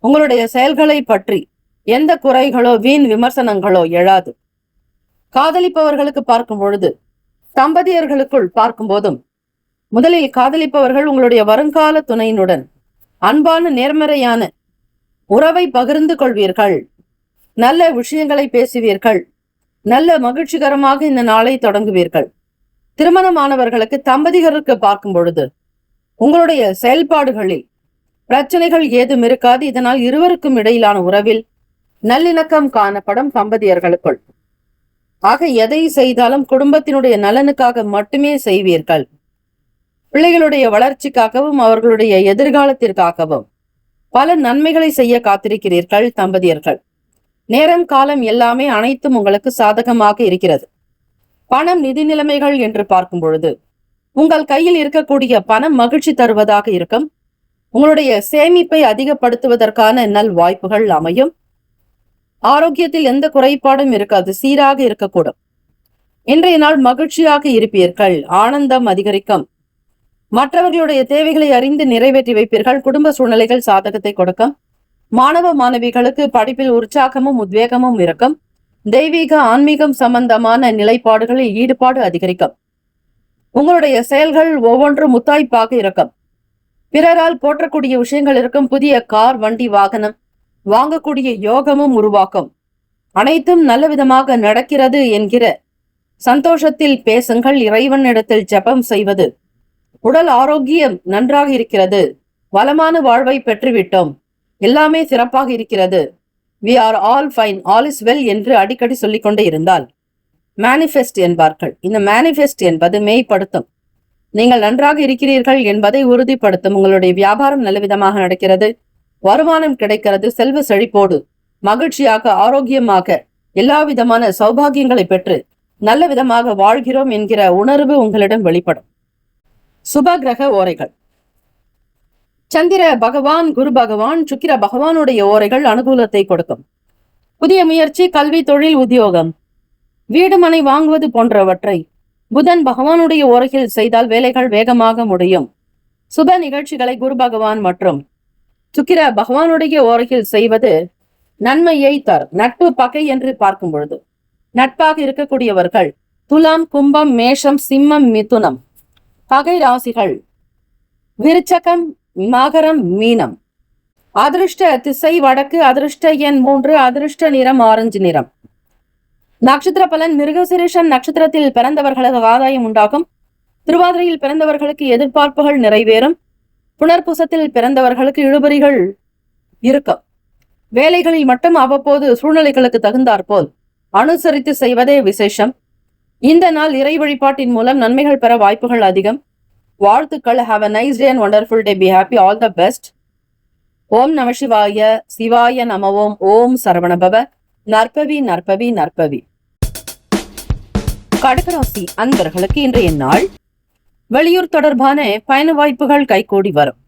உங்களுடைய செயல்களை பற்றி எந்த குறைகளோ வீண் விமர்சனங்களோ எழாது. காதலிப்பவர்களுக்கு பார்க்கும் பொழுது, தம்பதியர்களுக்குள் பார்க்கும் போதும், முதலில் காதலிப்பவர்கள் உங்களுடைய வருங்கால துணையினுடன் அன்பான நேர்மறையான உறவை பகிர்ந்து கொள்வீர்கள். நல்ல விஷயங்களை பேசுவீர்கள். நல்ல மகிழ்ச்சிகரமாக இந்த நாளை தொடங்குவீர்கள். திருமணமானவர்களுக்கு தம்பதியருக்கு பார்க்கும் பொழுது உங்களுடைய செயல்பாடுகளில் பிரச்சனைகள் ஏதும் இருக்காது. இதனால் இருவருக்கும் இடையிலான உறவில் நல்லிணக்கம் காணப்படும் தம்பதியர்களுக்குள். ஆக எதை செய்தாலும் குடும்பத்தினுடைய நலனுக்காக மட்டுமே செய்வீர்கள். பிள்ளைகளுடைய வளர்ச்சிக்காகவும் அவர்களுடைய எதிர்காலத்திற்காகவும் பல நன்மைகளை செய்ய காத்திருக்கிறீர்கள் தம்பதியர்கள். நேரம் காலம் எல்லாமே அனைத்தும் உங்களுக்கு சாதகமாக இருக்கிறது. பணம் நிதி நிலைமைகள் என்று பார்க்கும் பொழுது உங்கள் கையில் இருக்கக்கூடிய பணம் மகிழ்ச்சி தருவதாக இருக்கும். உங்களுடைய சேமிப்பை அதிகப்படுத்துவதற்கான நல் வாய்ப்புகள் அமையும். ஆரோக்கியத்தில் எந்த குறைபாடும் இருக்காது, சீராக இருக்கக்கூடும். இன்றைய நாள் மகிழ்ச்சியாக இருப்பீர்கள். ஆனந்தம் அதிகரிக்கும். மற்றவர்களுடைய தேவைகளை அறிந்து நிறைவேற்றி வைப்பீர்கள். குடும்ப சூழ்நிலைகள் சாதகத்தை கொடுக்கும். மாணவ மாணவிகளுக்கு படிப்பில் உற்சாகமும் உத்வேகமும் இருக்கும். தெய்வீக ஆன்மீகம் சம்பந்தமான நிலைப்பாடுகளில் ஈடுபாடு அதிகரிக்கும். உங்களுடைய செயல்கள் ஒவ்வொன்றும் முத்தாய்ப்பாக இருக்கும். பிறரால் போற்றக்கூடிய விஷயங்கள் இருக்கும். புதிய கார், வண்டி, வாகனம் வாங்கக்கூடிய யோகமும் உருவாக்கும். அனைத்தும் நல்ல விதமாக நடக்கிறது என்கிற சந்தோஷத்தில் பேசுங்கள். இறைவனிடத்தில் ஜெபம் செய்வது. உடல் ஆரோக்கியம் நன்றாக இருக்கிறது. வளமான வாழ்வை பெற்றுவிட்டோம். எல்லாமே சிறப்பாக இருக்கிறது. we are all fine, all is well என்று அடிக்கடி சொல்லிக்கொண்டே இருந்தால் மேனிஃபெஸ்ட் என்பார்கள். இந்த மேனிஃபெஸ்ட் என்பது மெய்ப்படுத்தும். நீங்கள் நன்றாக இருக்கிறீர்கள் என்பதை உறுதிப்படுத்தும். உங்களுடைய வியாபாரம் நல்ல விதமாக நடக்கிறது. வருமானம் கிடைக்கிறது. செல்வ செழிப்போடு மகிழ்ச்சியாக ஆரோக்கியமாக எல்லா விதமான சௌபாகியங்களை பெற்று நல்ல விதமாக வாழ்கிறோம் என்கிற உணர்வு உங்களிடம் வெளிப்படும். சுப கிரக ஓரைகள். சந்திர பகவான், குரு பகவான், சுக்கிர பகவானுடைய ஓரைகள் அனுகூலத்தை கொடுக்கும். புதிய முயற்சி, கல்வி, தொழில், உத்தியோகம், வீடு மனை வாங்குவது போன்றவற்றை புதன் பகவானுடைய ஓரையில் செய்தால் வேலைகள் வேகமாக முடியும். சுப நிகழ்ச்சிகளை குரு பகவான் மற்றும் சுக்கிர பகவானுடைய ஓரையில் செய்வது நன்மையை தரும். நட்பு பகை என்று பார்க்கும் பொழுது நட்பாக இருக்கக்கூடியவர்கள் துலாம், கும்பம், மேஷம், சிம்மம், மிதுனம். பகை ராசிகள் விருச்சகம், மகரம், மீனம். அதிர்ஷ்ட திசை வடக்கு. அதிர்ஷ்ட எண் 3. அதிர்ஷ்ட நிறம் ஆரஞ்சு நிறம். நட்சத்திர பலன். மிருகசீரிஷம் நட்சத்திரத்தில் பிறந்தவர்களுக்கு ஆதாயம் உண்டாகும். திருவாதிரையில் பிறந்தவர்களுக்கு எதிர்பார்ப்புகள் நிறைவேறும். புனர்பூசத்தில் பிறந்தவர்களுக்கு இழுபறிகள் இருக்கும். வேலைகளில் மட்டும் அவ்வப்போது சூழ்நிலைகளுக்கு தகுந்தாற்போல் அனுசரித்து செய்வதே விசேஷம். இந்த நாள் இறை வழிபாட்டின் மூலம் நன்மைகள் பெற வாய்ப்புகள் அதிகம். வாழ்த்துக்கள். Have a nice day and wonderful day. Be happy. All the best. ஓம் நம சிவாய. சிவாய நம ஓம். ஓம் சரவணபவ. நற்பவி நற்பவி நற்பவி. கடகராசி அன்பர்களுக்கு இன்றைய நாள் வெளியூர் தொடர்பான பயண வாய்ப்புகள் கைகூடி வரும்.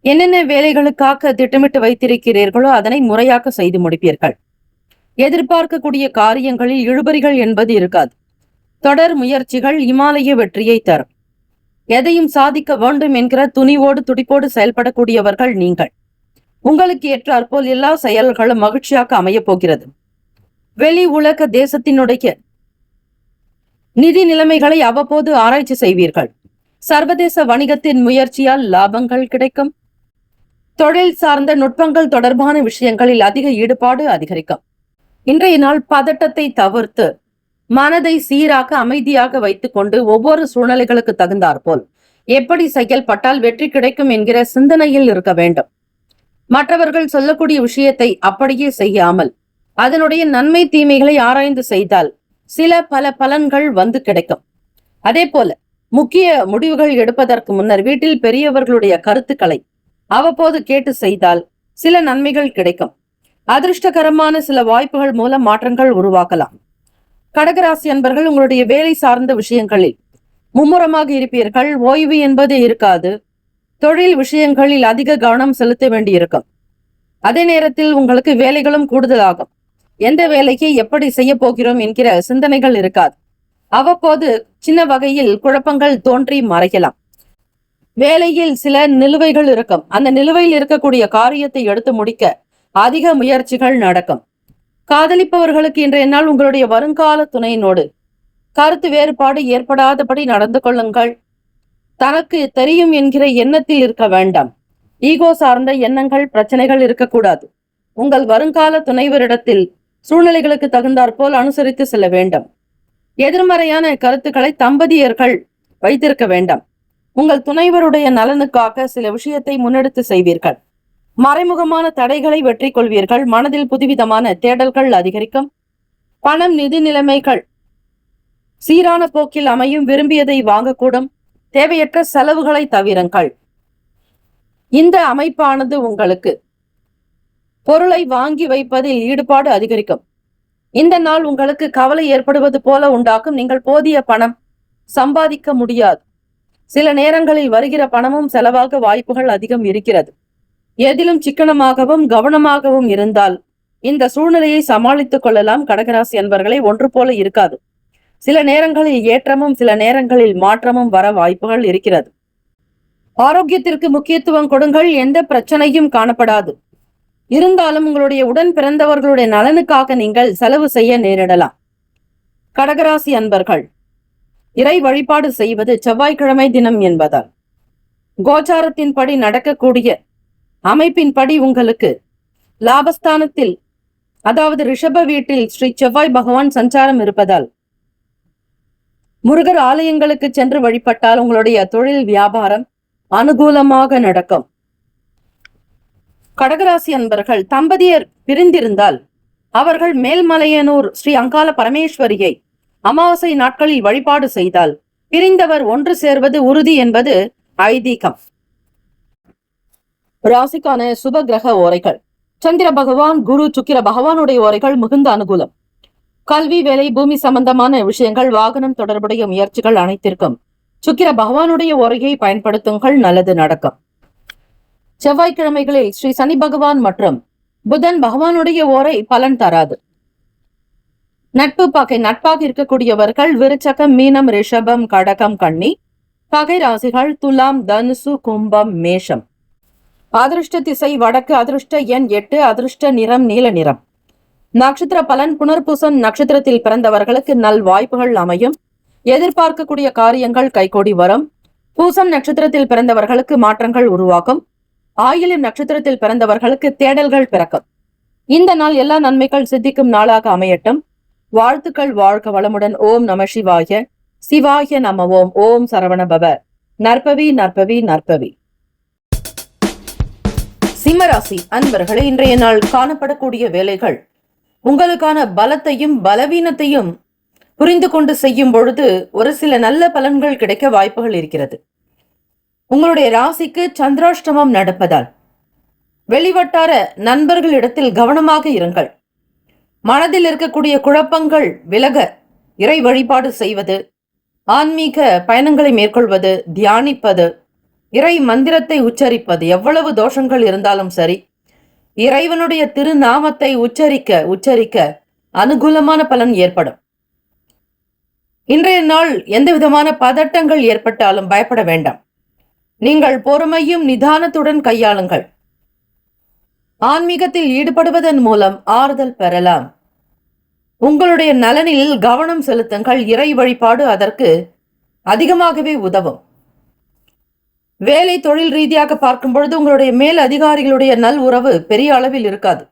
என்னென்ன வேலைகளுக்காக திட்டமிட்டு வைத்திருக்கிறீர்களோ அதனை முறையாக செய்து முடிப்பீர்கள். எதிர்பார்க்கக்கூடிய காரியங்களில் இழுபறிகள் என்பது இருக்காது. தொடர் முயற்சிகள் இமாலய வெற்றியை தரும். எதையும் சாதிக்க வேண்டும் என்கிற துணிவோடு துடிப்போடு செயல்படக்கூடியவர்கள் நீங்கள். உங்களுக்கு ஏற்றாற்போல் எல்லா செயல்களும் மகிழ்ச்சியாக அமையப் போகிறது. வெளி உலக தேசத்தினுடைய நிதி நிலைமைகளை அவ்வப்போது ஆராய்ச்சி செய்வீர்கள். சர்வதேச வணிகத்தின் முயற்சியால் லாபங்கள் கிடைக்கும். தொழில் சார்ந்த நுட்பங்கள் தொடர்பான விஷயங்களில் அதிக ஈடுபாடு அதிகரிக்கும். இன்றைய நாள் பதட்டத்தை தவிர்த்து மனதை சீராக அமைதியாக வைத்துக் கொண்டு ஒவ்வொரு சூழ்நிலைகளுக்கு தகுந்தாற்போல் எப்படி செயல்பட்டால் வெற்றி கிடைக்கும் என்கிற சிந்தனையில் இருக்க வேண்டும். மற்றவர்கள் சொல்லக்கூடிய விஷயத்தை அப்படியே செய்யாமல் அதனுடைய நன்மை தீமைகளை ஆராய்ந்து செய்தால் சில பல பலன்கள் வந்து கிடைக்கும். அதே போல முக்கிய முடிவுகள் எடுப்பதற்கு முன்னர் வீட்டில் பெரியவர்களுடைய கருத்துக்களை அவ்வப்போது கேட்டு செய்தால் சில நன்மைகள் கிடைக்கும். அதிர்ஷ்டகரமான சில வாய்ப்புகள் மூலம் மாற்றங்கள் உருவாக்கலாம். கடகராசி அன்பர்கள் உங்களுடைய வேலை சார்ந்த விஷயங்களில் மும்முரமாக இருப்பீர்கள். ஓய்வு என்பது இருக்காது. தொழில் விஷயங்களில் அதிக கவனம் செலுத்த வேண்டியிருக்கும். அதே நேரத்தில் உங்களுக்கு வேலைகளும் கூடுதலாகும். எந்த வேலைக்கு எப்படி செய்ய போகிறோம் என்கிற சிந்தனைகள் இருக்காது. அவ்வப்போது சின்ன வகையில் குழப்பங்கள் தோன்றி மறைக்கலாம். வேலையில் சில நிலுவைகள் இருக்கும். அந்த நிலுவையில் இருக்கக்கூடிய காரியத்தை எடுத்து முடிக்க அதிக முயற்சிகள் நடக்கும். காதலிப்பவர்களுக்கு இன்றைய நாள் உங்களுடைய வருங்கால துணையினோடு கருத்து வேறுபாடு ஏற்படாதபடி நடந்து கொள்ளுங்கள். தனக்கு தெரியும் என்கிற எண்ணத்தில் இருக்க வேண்டாம். ஈகோ சார்ந்த எண்ணங்கள், பிரச்சனைகள் இருக்கக்கூடாது. உங்கள் வருங்கால துணைவரிடத்தில் சூழ்நிலைகளுக்கு தகுந்தாற்போல் அனுசரித்து செல்ல வேண்டும். எதிர்மறையான கருத்துக்களை தம்பதியர்கள் வைத்திருக்க வேண்டாம். உங்கள் துணைவருடைய நலனுக்காக சில விஷயத்தை முன்னெடுத்து செய்வீர்கள். மறைமுகமான தடைகளை வெற்றி கொள்வீர்கள். மனதில் புதுவிதமான தேடல்கள் அதிகரிக்கும். பணம், நிதி நிலைமைகள் சீரான போக்கில் அமையும். விரும்பியதை வாங்கக்கூடும். தேவையற்ற செலவுகளை தவிருங்கள். இந்த அமைப்பானது உங்களுக்கு பொருளை வாங்கி வைப்பதில் ஈடுபாடு அதிகரிக்கும். இந்த நாள் உங்களுக்கு கவலை ஏற்படுவது போல உண்டாக்கும். நீங்கள் போதிய பணம் சம்பாதிக்க முடியாது. சில நேரங்களில் வருகிற பணமும் செலவாக வாய்ப்புகள் அதிகம் இருக்கிறது. எதிலும் சிக்கனமாகவும் கவனமாகவும் இருந்தால் இந்த சூழ்நிலையை சமாளித்துக் கொள்ளலாம். கடகராசி அன்பர்களை, ஒன்று போல இருக்காது. சில நேரங்களில் ஏற்றமும் சில நேரங்களில் மாற்றமும் வர வாய்ப்புகள் இருக்கிறது. ஆரோக்கியத்திற்கு முக்கியத்துவம் கொடுங்கள். எந்த பிரச்சனையும் காணப்படாது. இருந்தாலும் உங்களுடைய உடன் பிறந்தவர்களுடைய நலனுக்காக நீங்கள் செலவு செய்ய நேரிடலாம். கடகராசி அன்பர்கள், இறை வழிபாடு செய்வது செவ்வாய்க்கிழமை தினம் என்பதால் கோச்சாரத்தின்படி நடக்கக்கூடிய அமைப்பின்படி உங்களுக்கு லாபஸ்தானத்தில், அதாவது ரிஷப வீட்டில் ஸ்ரீ செவ்வாய் பகவான் சஞ்சாரம் இருப்பதால் முருகர் ஆலயங்களுக்கு சென்று வழிபட்டால் உங்களுடைய தொழில் வியாபாரம் அனுகூலமாக நடக்கும். கடகராசி அன்பர்கள், தம்பதியர் பிரிந்திருந்தால் அவர்கள் மேல்மலையனூர் ஸ்ரீ அங்காள பரமேஸ்வரியை அமாவாசை நாட்களில் வழிபாடு செய்தால் பிரிந்தவர் ஒன்று சேர்வது உறுதி என்பது ஐதீகம். ராசிக்கான சுப கிரக ஓரைகள். சந்திர பகவான், குரு, சுக்கிர பகவானுடைய ஓரைகள் மிகுந்த அனுகூலம். கல்வி, வேலை, பூமி சம்பந்தமான விஷயங்கள், வாகனம் தொடர்புடைய முயற்சிகள் அனைத்திற்கும் சுக்கிர பகவானுடைய ஓரையை பயன்படுத்துங்கள், நல்லது நடக்கும். செவ்வாய்க்கிழமைகளில் ஸ்ரீ சனி பகவான் மற்றும் புதன் பகவானுடைய ஓரை பலன் தராது. நட்பு பகை. நட்பாக இருக்கக்கூடியவர்கள் விருச்சகம், மீனம், ரிஷபம், கடகம், கன்னி. பகை ராசிகள் துலாம், தனுசு, கும்பம், மேஷம். அதிர்ஷ்ட திசை வடக்கு. அதிர்ஷ்ட எண் 8. அதிர்ஷ்ட நிறம் நீல நிறம். நட்சத்திர பலன். புனர்பூசம் நட்சத்திரத்தில் பிறந்தவர்களுக்கு நல் வாய்ப்புகள் அமையும். எதிர்பார்க்கக்கூடிய காரியங்கள் கைகூடி வரும். பூசம் நட்சத்திரத்தில் பிறந்தவர்களுக்கு மாற்றங்கள் உருவாகும். ஆயிலியம் நட்சத்திரத்தில் பிறந்தவர்களுக்கு தேடல்கள் பிறக்கும். இந்த நாள் எல்லா நன்மைகள் சித்திக்கும் நாளாக அமையட்டும். வாழ்த்துக்கள். வாழ்க வளமுடன். ஓம் நம சிவாய. சிவாய நம ஓம். ஓம் சரவண பவ. நற்பவி நற்பவி நற்பவி. சிம்மராசி அன்பர்களே, இன்றைய நாள் காணப்படக்கூடிய வேலைகள் உங்களுக்கான பலத்தையும் பலவீனத்தையும் புரிந்து கொண்டு செய்யும் பொழுது ஒரு சில நல்ல பலன்கள் கிடைக்க வாய்ப்புகள் இருக்கிறது. உங்களுடைய ராசிக்கு சந்திராஷ்டமம் நடப்பதால் வெளிவட்டார நண்பர்களிடத்தில் கவனமாக இருங்கள். மனதில் இருக்கக்கூடிய குழப்பங்கள் விலக இறை வழிபாடு செய்வது, ஆன்மீக பயணங்களை மேற்கொள்வது, தியானிப்பது, இறை மந்திரத்தை உச்சரிப்பது, எவ்வளவு தோஷங்கள் இருந்தாலும் சரி இறைவனுடைய திருநாமத்தை உச்சரிக்க அனுகூலமான பலன் ஏற்படும். இன்றைய நாள் எந்த விதமான பதட்டங்கள் ஏற்பட்டாலும் பயப்பட வேண்டாம். நீங்கள் பொறுமையும் நிதானத்துடன் கையாளுங்கள். ஆன்மீகத்தில் ஈடுபடுவதன் மூலம் ஆறுதல் பெறலாம். உங்களுடைய நலனில் கவனம் செலுத்துங்கள். இறை வழிபாடு அதற்கு அதிகமாகவே உதவும். வேலை தொழில் ரீதியாக பார்க்கும் பொழுது உங்களுடைய மேல் அதிகாரிகளுடைய நல் உறவு பெரிய அளவில் இருக்காது.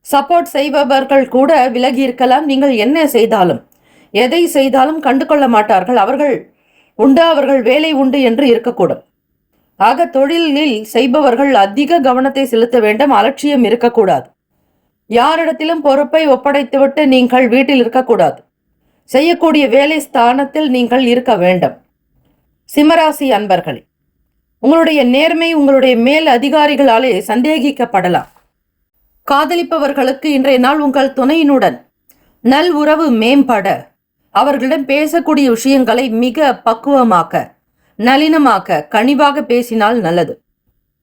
சப்போர்ட் செய்பவர்கள் கூட விலகி இருக்கலாம். நீங்கள் என்ன செய்தாலும் எதை செய்தாலும் கண்டு கொள்ள மாட்டார்கள். அவர்கள் உண்டு, அவர்கள் வேலை உண்டு என்று இருக்கக்கூடும். ஆக தொழிலில் செய்பவர்கள் அதிக கவனத்தை செலுத்த வேண்டும். அலட்சியம் இருக்கக்கூடாது. யாரிடத்திலும் பொறுப்பை ஒப்படைத்துவிட்டு நீங்கள் வீட்டில் இருக்கக்கூடாது. செய்யக்கூடிய வேலை ஸ்தானத்தில் நீங்கள் இருக்க வேண்டும். சிம்மராசி அன்பர்களே, உங்களுடைய நேர்மை உங்களுடைய மேல் அதிகாரிகளாலே சந்தேகிக்கப்படலாம். காதலிப்பவர்களுக்கு இன்றைய நாள் உங்கள் துணையினுடன் நல் உறவு மேம்பட அவர்களிடம் பேசக்கூடிய விஷயங்களை மிக பக்குவமாக்க, நளினமாக்க, கனிவாக பேசினால் நல்லது.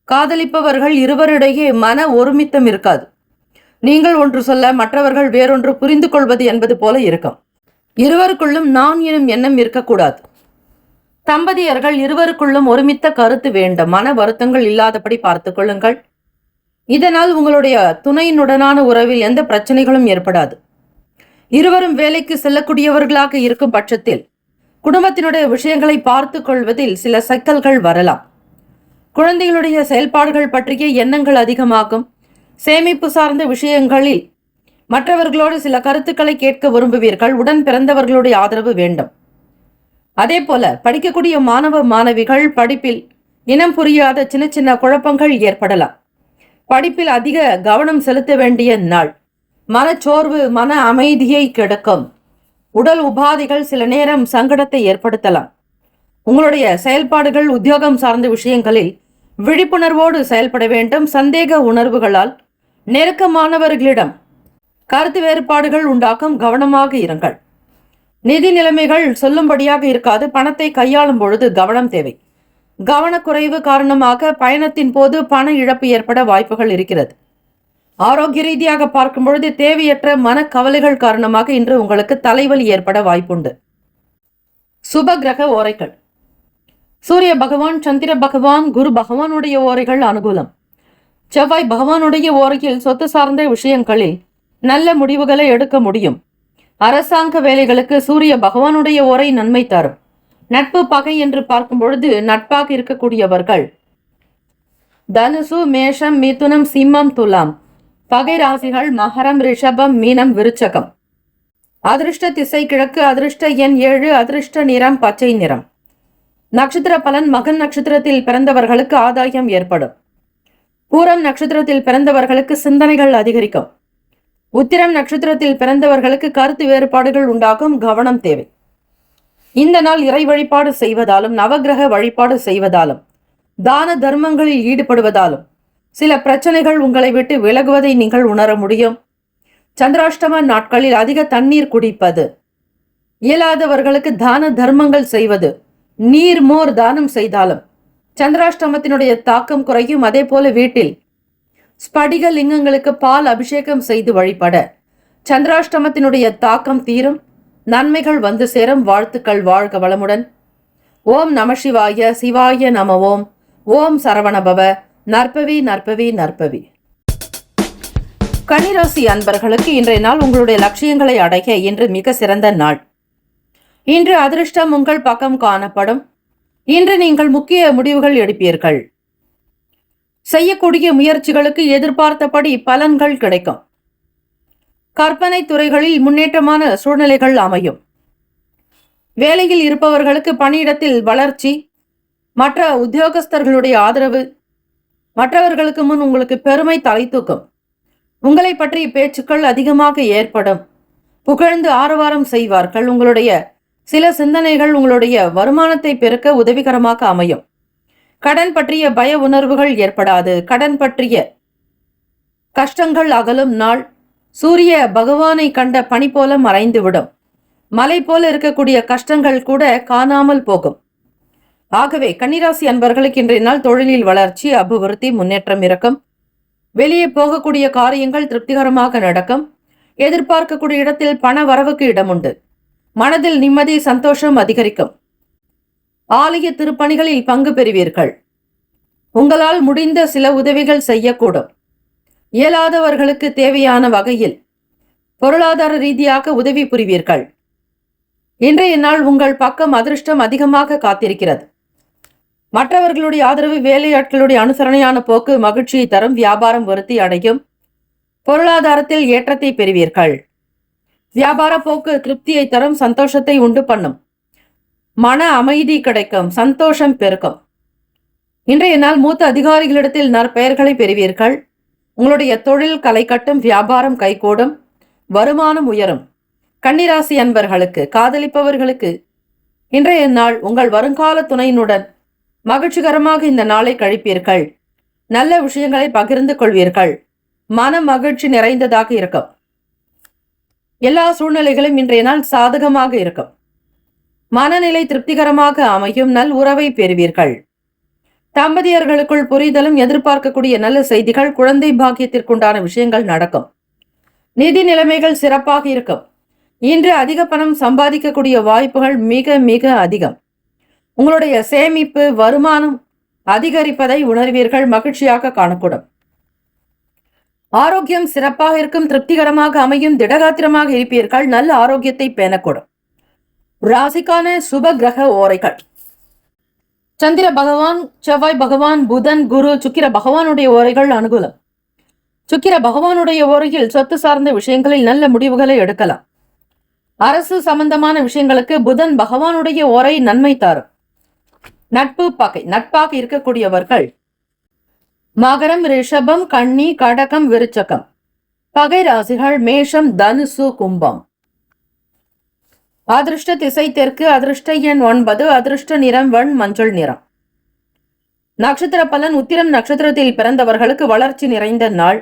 காதலிப்பவர்கள் இருவரிடையே மன ஒருமித்தம் இருக்காது. நீங்கள் ஒன்று சொல்ல மற்றவர்கள் வேறொன்று புரிந்து கொள்வது என்பது போல இருக்கும். இருவருக்குள்ளும் நான் எனும் எண்ணம் இருக்கக்கூடாது. தம்பதியர்கள் இருவருக்குள்ளும் ஒருமித்த கருத்து வேண்டும். மன வருத்தங்கள் இல்லாதபடி பார்த்துக் கொள்ளுங்கள். இதனால் உங்களுடைய துணையினுடனான உறவில் எந்த பிரச்சனைகளும் ஏற்படாது. இருவரும் வேலைக்கு செல்லக்கூடியவர்களாக இருக்கும் பட்சத்தில் குடும்பத்தினுடைய விஷயங்களை பார்த்து கொள்வதில் சில சிக்கல்கள் வரலாம். குழந்தைகளுடைய செயல்பாடுகள் பற்றிய எண்ணங்கள் அதிகமாகும். சேமிப்பு சார்ந்த விஷயங்களில் மற்றவர்களோடு சில கருத்துக்களை கேட்க விரும்புவீர்கள். உடன் பிறந்தவர்களுடைய ஆதரவு வேண்டும். அதே போல படிக்கக்கூடிய மாணவ மாணவிகள் படிப்பில் இனம் புரியாத சின்ன சின்ன குழப்பங்கள் ஏற்படலாம். படிப்பில் அதிக கவனம் செலுத்த வேண்டிய நாள். மனச்சோர்வு மன அமைதியை கெடுக்கும். உடல் உபாதைகள் சில நேரம் சங்கடத்தை ஏற்படுத்தலாம். உங்களுடைய செயல்பாடுகள் உத்தியோகம் சார்ந்த விஷயங்களில் விழிப்புணர்வோடு செயல்பட வேண்டும். சந்தேக உணர்வுகளால் நெருக்கமானவர்களிடம் கருத்து வேறுபாடுகள் உண்டாக்கும். கவனமாக இருங்கள். நிதி நிலைமைகள் சொல்லும்படியாக இருக்காது. பணத்தை கையாளும் பொழுது கவனம் தேவை. கவனக்குறைவு காரணமாக பயணத்தின் போது பண இழப்பு ஏற்பட வாய்ப்புகள் இருக்கிறது. ஆரோக்கிய ரீதியாக பார்க்கும் பொழுது தேவையற்ற மனக்கவலைகள் காரணமாக இன்று உங்களுக்கு தலைவலி ஏற்பட வாய்ப்புண்டு. சுப கிரக ஓரைகள். சூரிய பகவான், சந்திர பகவான், குரு பகவானுடைய ஓரைகள் அனுகூலம். செவ்வாய் பகவானுடைய ஓரையில் சொத்து சார்ந்த விஷயங்களில் நல்ல முடிவுகளை எடுக்க முடியும். அரசாங்க வேலைகளுக்கு சூரிய பகவானுடைய ஓரை நன்மை தரும். நட்பு பகை என்று பார்க்கும் பொழுது நட்பாக இருக்கக்கூடியவர்கள் தனுசு, மேஷம், மிதுனம், சிம்மம், துலாம். பகை ராசிகள் மகரம், ரிஷபம், மீனம், விருச்சகம். அதிர்ஷ்ட திசை கிழக்கு. அதிர்ஷ்ட எண் 7. அதிர்ஷ்ட நிறம் பச்சை நிறம். நட்சத்திர பலன். மகன் நட்சத்திரத்தில் பிறந்தவர்களுக்கு ஆதாயம் ஏற்படும். பூரம் நட்சத்திரத்தில் பிறந்தவர்களுக்கு சிந்தனைகள் அதிகரிக்கும். உத்திரம் நட்சத்திரத்தில் பிறந்தவர்களுக்கு கருத்து வேறுபாடுகள் உண்டாகும். கவனம் தேவை. இந்த நாள் இறை வழிபாடு செய்வதாலும் நவகிரக வழிபாடு செய்வதாலும் தான தர்மங்களில் ஈடுபடுவதாலும் சில பிரச்சனைகள் உங்களை விட்டு விலகுவதை நீங்கள் உணர முடியும். சந்திராஷ்டம நாட்களில் அதிக தண்ணீர் குடிப்பது, இயலாதவர்களுக்கு தான தர்மங்கள் செய்வது, நீர் மோர் தானம் செய்தாலும் சந்திராஷ்டமத்தினுடைய தாக்கம் குறையும். அதே போல வீட்டில் ஸ்படிக லிங்கங்களுக்கு பால் அபிஷேகம் செய்து வழிபட சந்திராஷ்டமத்தினுடைய தாக்கம் தீரும். நன்மைகள் வந்து சேரும். வாழ்த்துக்கள். வாழ்க வளமுடன். ஓம் நம சிவாய. சிவாய நம ஓம். ஓம் சரவணபவ. நற்பவி நற்பவி நற்பவி. கன்னிராசி அன்பர்களுக்கு இன்றைய நாள் உங்களுடைய லட்சியங்களை அடைய இன்று மிக சிறந்த நாள். இன்று அதிர்ஷ்டம் உங்கள் பக்கம் காணப்படும். இன்று நீங்கள் முக்கிய முடிவுகள் எடுப்பீர்கள். செய்யக்கூடிய முயற்சிகளுக்கு எதிர்பார்த்தபடி பலன்கள் கிடைக்கும். கற்பனை துறைகளில் முன்னேற்றமான சூழ்நிலைகள் அமையும். வேலையில் இருப்பவர்களுக்கு பணியிடத்தில் வளர்ச்சி, மற்ற உத்தியோகஸ்தர்களுடைய ஆதரவு, மற்றவர்களுக்கு முன் உங்களுக்கு பெருமை தலை தூக்கும். உங்களை பற்றிய பேச்சுக்கள் அதிகமாக ஏற்படும். புகழ்ந்து ஆரவாரம் செய்வார்கள். உங்களுடைய சில சிந்தனைகள் உங்களுடைய வருமானத்தை பெருக்க உதவிகரமாக அமையும். கடன் பற்றிய பய உணர்வுகள் ஏற்படாது. கடன் பற்றிய கஷ்டங்கள் அகலும் நாள். சூரிய பகவானை கண்ட பனி போல மறைந்துவிடும். மலை போல இருக்கக்கூடிய கஷ்டங்கள் கூட காணாமல் போகும். ஆகவே கன்னிராசி அன்பர்களுக்கு இன்றைய நாள் தொழிலில் வளர்ச்சி, அபிவிருத்தி, முன்னேற்றம் இருக்கும். வெளியே போகக்கூடிய காரியங்கள் திருப்திகரமாக நடக்கும். எதிர்பார்க்கக்கூடிய இடத்தில் பண வரவுக்கு இடம் உண்டு. மனதில் நிம்மதி, சந்தோஷம் அதிகரிக்கும். ஆலய திருப்பணிகளில் பங்கு பெறுவீர்கள். உங்களால் முடிந்த சில உதவிகள் செய்யக்கூடும். இயலாதவர்களுக்கு தேவையான வகையில் பொருளாதார ரீதியாக உதவி புரிவீர்கள். இன்றைய நாள் உங்கள் பக்கம் அதிர்ஷ்டம் அதிகமாக காத்திருக்கிறது. மற்றவர்களுடைய ஆதரவு, வேலையாட்களுடைய அனுசரணையான போக்கு மகிழ்ச்சியை தரும். வியாபாரம் விருத்தி அடையும். பொருளாதாரத்தில் ஏற்றத்தை பெறுவீர்கள். வியாபார போக்கு திருப்தியை தரும். சந்தோஷத்தை உண்டு பண்ணும். மன அமைதி கிடைக்கும். சந்தோஷம் பெருக்கும். இன்றைய நாள் மூத்த அதிகாரிகளிடத்தில் நற்பெயர்களை பெறுவீர்கள். உங்களுடைய தொழில் களை கட்டும். வியாபாரம் கைகூடும். வருமானம் உயரும். கன்னிராசி அன்பர்களுக்கு, காதலிப்பவர்களுக்கு இன்றைய நாள் உங்கள் வருங்கால துணையினுடன் மகிழ்ச்சிகரமாக இந்த நாளை கழிப்பீர்கள். நல்ல விஷயங்களை பகிர்ந்து கொள்வீர்கள். மன மகிழ்ச்சி நிறைந்ததாக இருக்கும். எல்லா சூழ்நிலைகளும் இன்றைய நாள் சாதகமாக இருக்கும். மனநிலை திருப்திகரமாக அமையும். நல் உறவை பெறுவீர்கள். தம்பதியர்களுக்குள் புரிதலும், எதிர்பார்க்கக்கூடிய நல்ல செய்திகள், குழந்தை பாக்கியத்திற்குண்டான விஷயங்கள் நடக்கும். நிதி நிலைமைகள் சிறப்பாக இருக்கும். இன்று அதிக பணம் சம்பாதிக்கக்கூடிய வாய்ப்புகள் மிக மிக அதிகம். உங்களுடைய சேமிப்பு வருமானம் அதிகரிப்பதை உணர்வீர்கள். மகிழ்ச்சியாக காணக்கூடும். ஆரோக்கியம் சிறப்பாக இருக்கும். திருப்திகரமாக அமையும். திடகாத்திரமாக இருப்பீர்கள். நல்ல ஆரோக்கியத்தை பேணக்கூடும். ராசிக்கான சுப கிரக ஓரைகள்: சந்திர பகவான், செவ்வாய் பகவான், புதன், குரு, சுக்கிர பகவானுடைய ஓரைகள் அனுகூலம். சுக்கிர பகவானுடைய ஓரையில் சொத்து சார்ந்த விஷயங்களில் நல்ல முடிவுகளை எடுக்கலாம். அரசு சம்பந்தமான விஷயங்களுக்கு புதன் பகவானுடைய ஓரை நன்மை தரும். நட்பு பகை: நட்பாக இருக்கக்கூடியவர்கள் மகரம், ரிஷபம், கன்னி, கடகம், விருச்சகம். பகை ராசிகள் மேஷம், தனுசு, கும்பம். அதிர்ஷ்ட திசை தெற்கு. அதிர்ஷ்ட எண் 9. அதிர்ஷ்ட நிறம் மஞ்சள் நிறம். நட்சத்திர பலன்: உத்திரம் நட்சத்திரத்தில் பிறந்தவர்களுக்கு வளர்ச்சி நிறைந்த நாள்.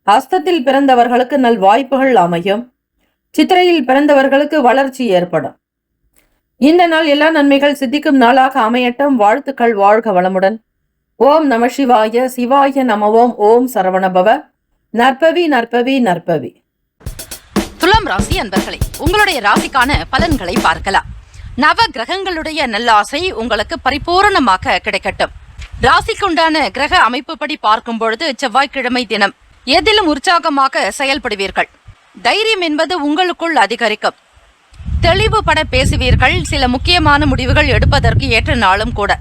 ஹஸ்தத்தில் பிறந்தவர்களுக்கு நல் வாய்ப்புகள் அமையும். சித்திரையில் பிறந்தவர்களுக்கு வளர்ச்சி ஏற்படும். இந்த நாள் எல்லா நன்மைகள் சித்திக்கும் நாளாக அமையட்டும். வாழ்த்துக்கள். வாழ்க வளமுடன். ஓம் நம சிவாய. சிவாய நமவோம். ஓம் சரவணபவ. நற்பவி நற்பவி நற்பவி. துலாம் ராசி அன்பர்களே, உங்களுடைய ராசிக்கான பலன்களை பார்க்கலாம். நவ கிரகங்களுடைய நல்லாசை உங்களுக்கு பரிபூரணமாக கிடைக்கட்டும். ராசிக்குண்டான கிரக அமைப்புப்படி பார்க்கும் பொழுது செவ்வாய்க்கிழமை தினம் எதிலும் உற்சாகமாக செயல்படுவீர்கள். தைரியம் என்பது உங்களுக்குள் அதிகரிக்கும். தெளிவுபட பேசுவீர்கள். சில முக்கியமான முடிவுகள் எடுப்பதற்கு ஏற்ற நாளும் கூட.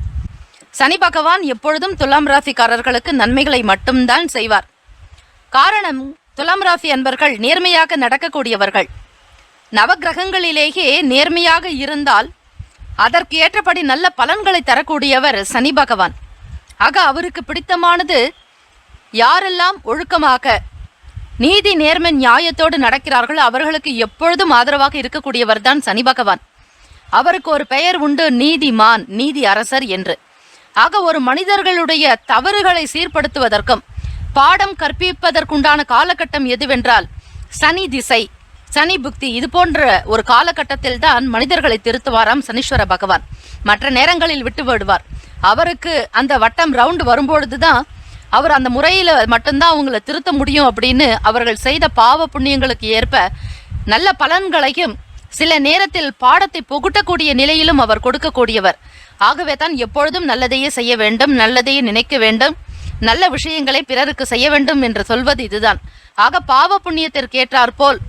சனி பகவான் எப்பொழுதும் துலாம் ராசிக்காரர்களுக்கு நன்மைகளை மட்டும்தான் செய்வார். காரணம், துலாம் ராசி அன்பர்கள் நேர்மையாக நடக்கக்கூடியவர்கள். நவகிரகங்களிலேயே நேர்மையாக இருந்தால் அதற்கு ஏற்றபடி நல்ல பலன்களை தரக்கூடியவர் சனி பகவான். ஆக அவருக்கு பிடித்தமானது யாரெல்லாம் ஒழுக்கமாக நீதி நேர்மை நியாயத்தோடு நடக்கிறார்களோ அவர்களுக்கு எப்பொழுதும் ஆதரவாக இருக்கக்கூடியவர் தான் சனி பகவான். அவருக்கு ஒரு பெயர் உண்டு, நீதிமான், நீதி அரசர் என்று. ஆக ஒரு மனிதர்களுடைய தவறுகளை சீர்படுத்துவதற்கும் பாடம் கற்பிப்பதற்குண்டான காலகட்டம் எதுவென்றால் சனி திசை, சனி புக்தி. இது போன்ற ஒரு காலகட்டத்தில் தான் மனிதர்களை திருத்துவாராம் சனீஸ்வர பகவான். மற்ற நேரங்களில் விட்டு விடுவார். அவருக்கு அந்த வட்டம் ரவுண்டு வரும்பொழுதுதான் அவர் அந்த முறையில் மட்டும்தான் அவங்களை திருத்த முடியும் அப்படின்னு அவர்கள் செய்த பாவ புண்ணியங்களுக்கு ஏற்ப நல்ல பலன்களையும் சில நேரத்தில் பாடத்தை புகுட்டக்கூடிய நிலையிலும் அவர் கொடுக்கக்கூடியவர். ஆகவே தான் எப்பொழுதும் நல்லதையே செய்ய வேண்டும், நல்லதையே நினைக்க வேண்டும், நல்ல விஷயங்களை பிறருக்கு செய்ய வேண்டும் என்று சொல்வது இதுதான். ஆக பாவ புண்ணியத்திற்கு ஏற்றாற்போல்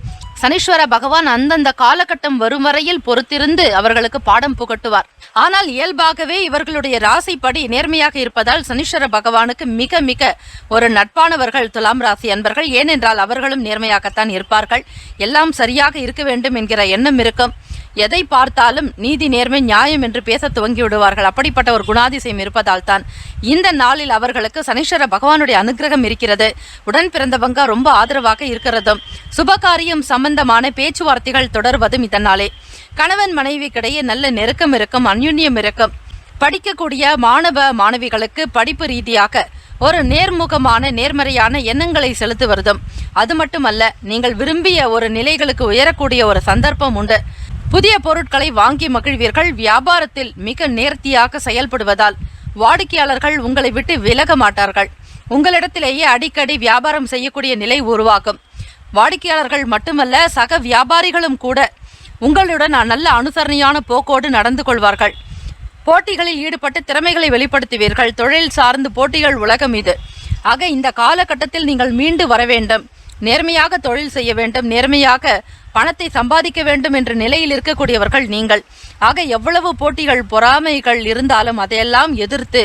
சனீஸ்வர பகவான் அந்தந்த காலகட்டம் வரும் வரையில் பொறுத்திருந்து அவர்களுக்கு பாடம் புகட்டுவார். ஆனால் இயல்பாகவே இவர்களுடைய ராசிப்படி நேர்மையாக இருப்பதால் சனீஸ்வர பகவானுக்கு மிக மிக ஒரு நட்பானவர்கள் துலாம் ராசி அன்பர்கள். ஏனென்றால் அவர்களும் நேர்மையாகத்தான் இருப்பார்கள். எல்லாம் சரியாக இருக்க வேண்டும் என்கிற எண்ணம் இருக்கும். எதை பார்த்தாலும் நீதி நேர்மை நியாயம் என்று பேச துவங்கி விடுவார்கள். அப்படிப்பட்ட ஒரு குணாதிசயம் இருப்பதால் தான் இந்த நாளில் அவர்களுக்கு சனீஸ்வர பகவானுடைய அனுகிரகம் இருக்கிறது. உடன் பிறந்தவங்க ரொம்ப ஆதரவாக இருக்கிறதும் சுபகாரியம் சம்பந்தமான பேச்சுவார்த்தைகள் தொடர்வதும் இதனாலே கணவன் மனைவிக்கிடையே நல்ல நெருக்கம் இருக்கும், அந்யுன்யம் இருக்கும். படிக்கக்கூடிய மாணவ மாணவிகளுக்கு படிப்பு ரீதியாக ஒரு நேர்முகமான நேர்மறையான எண்ணங்களை செலுத்துவதும், அது மட்டுமல்ல நீங்கள் விரும்பிய ஒரு நிலைகளுக்கு உயரக்கூடிய ஒரு சந்தர்ப்பம் உண்டு. புதிய பொருட்களை வாங்கி மகிழ்வீர்கள். வியாபாரத்தில் மிக நேர்த்தியாக செயல்படுவதால் வாடிக்கையாளர்கள் உங்களை விட்டு விலக மாட்டார்கள். உங்களிடத்திலேயே அடிக்கடி வியாபாரம் செய்யக்கூடிய நிலை உருவாகும். வாடிக்கையாளர்கள் மட்டுமல்ல, சக வியாபாரிகளும் கூட உங்களுடன் நல்ல அனுசரணையான போக்கோடு நடந்து கொள்வார்கள். போட்டிகளில் ஈடுபட்டு திறமைகளை வெளிப்படுத்துவீர்கள். தொழில் சார்ந்து போட்டிகள் உலகம் இது. ஆக இந்த காலகட்டத்தில் நீங்கள் மீண்டு வர வேண்டும். நேர்மையாக தொழில் செய்ய வேண்டும், நேர்மையாக பணத்தை சம்பாதிக்க வேண்டும் என்ற நிலையில் இருக்கக்கூடியவர்கள் நீங்கள். ஆக எவ்வளவு போட்டிகள் பொறாமைகள் இருந்தாலும் அதையெல்லாம் எதிர்த்து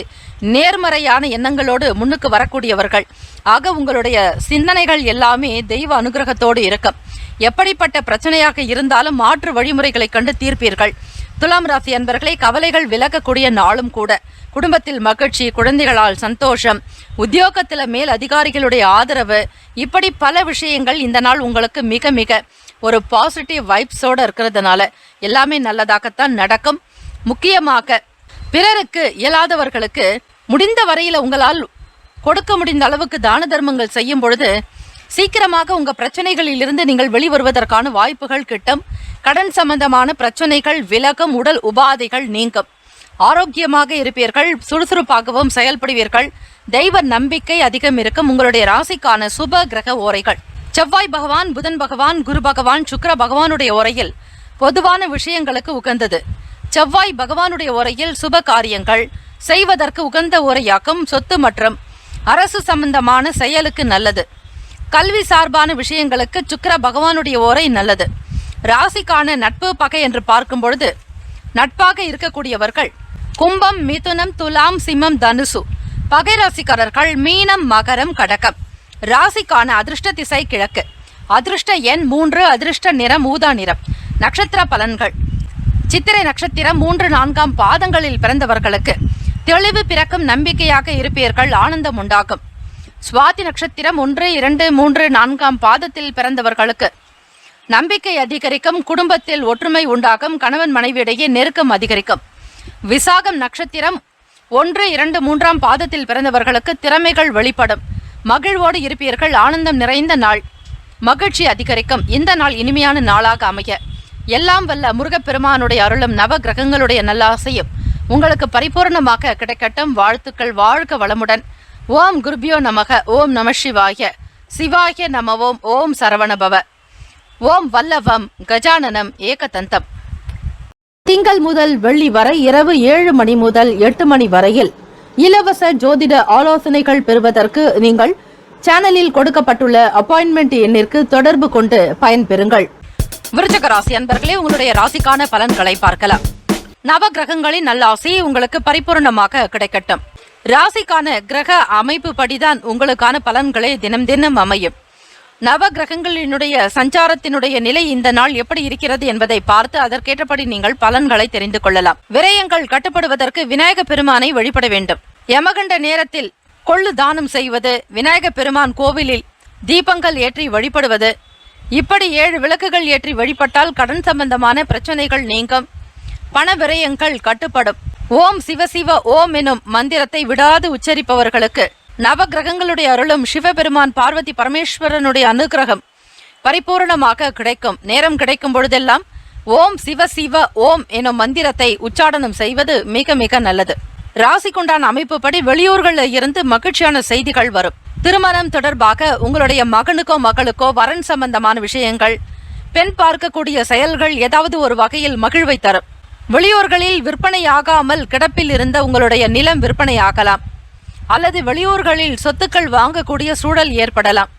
நேர்மறையான எண்ணங்களோடு முன்னுக்கு வரக்கூடியவர்கள். ஆக உங்களுடைய சிந்தனைகள் எல்லாமே தெய்வ அனுகிரகத்தோடு இருக்கும். எப்படிப்பட்ட பிரச்சனையாக இருந்தாலும் மாற்று வழிமுறைகளை கண்டு தீர்ப்பீர்கள். துலாம் ராசி அன்பர்களை கவலைகள் விலகக்கூடிய நாளும் கூட. குடும்பத்தில் மகிழ்ச்சி, குழந்தைகளால் சந்தோஷம், உத்தியோகத்தில் மேல் அதிகாரிகளுடைய ஆதரவு, இப்படி பல விஷயங்கள் இந்த நாள் உங்களுக்கு மிக மிக ஒரு பாசிட்டிவ் வைப்ஸோடு இருக்கிறதுனால எல்லாமே நல்லதாகத்தான் நடக்கும். முக்கியமாக பிறருக்கு இயலாதவர்களுக்கு முடிந்த வரையில் உங்களால் கொடுக்க முடிந்த அளவுக்கு தான தர்மங்கள் செய்யும் பொழுது சீக்கிரமாக உங்க பிரச்சனைகளில் இருந்து நீங்கள் வெளிவருவதற்கான வாய்ப்புகள் கிட்டும். கடன் சம்பந்தமான பிரச்சனைகள் விலகும், உடல் உபாதைகள் நீங்கும், ஆரோக்கியமாக இருப்பீர்கள், சுறுசுறுப்பாகவும் செயல்படுவீர்கள். தெய்வ நம்பிக்கை அதிகம் இருக்கும். உங்களுடைய ராசிக்கான சுப கிரக ஓரைகள்: செவ்வாய் பகவான், புதன் பகவான், குரு பகவான், சுக்கிர பகவானுடைய உரையில் பொதுவான விஷயங்களுக்கு உகந்தது. செவ்வாய் பகவானுடைய உரையில் சுப காரியங்கள் செய்வதற்கு உகந்த உரையாக்கும், சொத்து மற்றும் அரசு சம்பந்தமான செயலுக்கு நல்லது. கல்வி சார்பான விஷயங்களுக்கு சுக்கிர பகவானுடைய உரை நல்லது. ராசிக்கான நட்பு பகை என்று பார்க்கும் பொழுது நட்பாக இருக்கக்கூடியவர்கள் கும்பம், மிதுனம், துலாம், சிம்மம், தனுசு. பகை ராசிக்காரர்கள் மீனம், மகரம், கடகம். ராசிக்கான அதிர்ஷ்ட திசை கிழக்கு. அதிர்ஷ்ட எண் 3. அதிர்ஷ்ட நிறம் ஊதா நிறம். நட்சத்திர பலன்கள். சித்திரை நட்சத்திரம் 3, 4 பாதங்களில் பிறந்தவர்களுக்கு தெளிவு பிறக்கும், நம்பிக்கையாக இருப்பீர்கள், ஆனந்தம் உண்டாகும். சுவாதி நட்சத்திரம் 1, 2, 3, 4 பாதத்தில் பிறந்தவர்களுக்கு நம்பிக்கை அதிகரிக்கும், குடும்பத்தில் ஒற்றுமை உண்டாகும், கணவன் மனைவியிடையே நெருக்கம் அதிகரிக்கும். விசாகம் நட்சத்திரம் 1, 2, 3 பாதத்தில் பிறந்தவர்களுக்கு திறமைகள் வெளிப்படும், மகிழ்வோடு இருப்பீர்கள், ஆனந்தம் நிறைந்த நாள், மகிழ்ச்சி அதிகரிக்கும். இந்த நாள் இனிமையான நாளாக அமைய எல்லாம் வல்ல முருகப்பெருமானுடைய அருளும் நவ கிரகங்களுடைய நல்லாசையும் உங்களுக்கு பரிபூர்ணமாக கிடைக்கட்டும். வாழ்த்துக்கள். வாழ்க வளமுடன். ஓம் குருபியோ நமக. ஓம் நம சிவாய. சிவாய நம. ஓம். ஓம் சரவணபவ. ஓம் வல்லவம் கஜானனம் ஏகதந்தம். திங்கள் முதல் வெள்ளி வரை இரவு 7 மணி முதல் 8 மணி வரையில் இலவச ஜோதிட ஆலோசனைகள் பெறுவதற்கு நீங்கள் சேனலில் கொடுக்கப்பட்டுள்ள அப்பாயின்மெண்ட் எண்ணிற்கு தொடர்பு கொண்டு பயன்பெறுங்கள். விருச்சிக ராசி அன்பர்களே, உங்களுடைய ராசிக்கான பலன்களை பார்க்கலாம். நவ கிரகங்களின் நல்லாசி உங்களுக்கு பரிபூர்ணமாக கிடைக்கட்டும். ராசிக்கான கிரக அமைப்பு படிதான் உங்களுக்கான பலன்களே தினம் தினம் அமையும். நவ கிரகங்களினுடைய சஞ்சாரத்தினுடைய நிலை இந்த நாள் எப்படி இருக்கிறது என்பதை பார்த்து அதற்கேற்றபடி நீங்கள் பலன்களை தெரிந்து கொள்ளலாம். விரயங்கள் கட்டுப்படுவதற்கு விநாயக பெருமானை வழிபட வேண்டும். யமகண்ட நேரத்தில் கொள்ளு தானம் செய்வது, விநாயக பெருமான் கோவிலில் தீபங்கள் ஏற்றி வழிபடுவது, இப்படி 7 விளக்குகள் ஏற்றி வழிபட்டால் கடன் சம்பந்தமான பிரச்சனைகள் நீங்கும், பண விரயங்கள் கட்டுப்படும். ஓம் சிவசிவ ஓம் எனும் மந்திரத்தை விடாது உச்சரிப்பவர்களுக்கு நவ கிரகங்களுடைய அருளும் சிவபெருமான் பார்வதி பரமேஸ்வரனுடைய அனுகிரகம் பரிபூர்ணமாக கிடைக்கும். நேரம் கிடைக்கும் பொழுதெல்லாம் ஓம் சிவசிவ ஓம் எனும் மந்திரத்தை உச்சாடனம் செய்வது மிக மிக நல்லது. ராசிக்குண்டான அமைப்புப்படி வெளியூர்களில் இருந்து மகிழ்ச்சியான செய்திகள் வரும். திருமணம் தொடர்பாக உங்களுடைய மகனுக்கோ மகளுக்கோ வரன் சம்பந்தமான விஷயங்கள், பெண் பார்க்கக்கூடிய செயல்கள் ஏதாவது ஒரு வகையில் மகிழ்வை தரும். வெளியூர்களில் விற்பனையாகாமல் கிடப்பில் இருந்த உங்களுடைய நிலம் விற்பனையாகலாம், அல்லது வெளியூர்களில் சொத்துக்கள் வாங்கக்கூடிய சூழல் ஏற்படலாம்.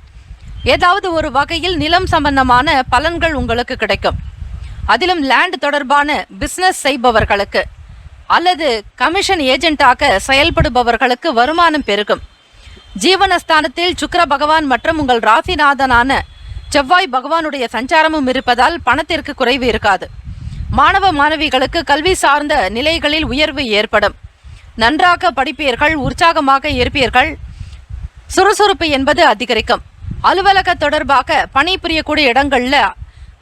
ஏதாவது ஒரு வகையில் நிலம் சம்பந்தமான பலன்கள் உங்களுக்கு கிடைக்கும். அதிலும் லேண்ட் தொடர்பான பிசினஸ் செய்பவர்களுக்கு அல்லது கமிஷன் ஏஜென்ட்டாக செயல்படுபவர்களுக்கு வருமானம் பெருகும். ஜீவனஸ்தானத்தில் சுக்கிர பகவான் மற்றும் உங்கள் ராசிநாதனான செவ்வாய் பகவானுடைய சஞ்சாரமும் இருப்பதால் பணத்திற்கு குறைவு இருக்காது. மாணவ மாணவிகளுக்கு கல்வி சார்ந்த நிலைகளில் உயர்வு ஏற்படும். நன்றாக படிப்பீர்கள், உற்சாகமாக இருப்பீர்கள், சுறுசுறுப்பு என்பது அதிகரிக்கும். அலுவலக தொடர்பாக பணிபுரியக்கூடிய இடங்கள்ல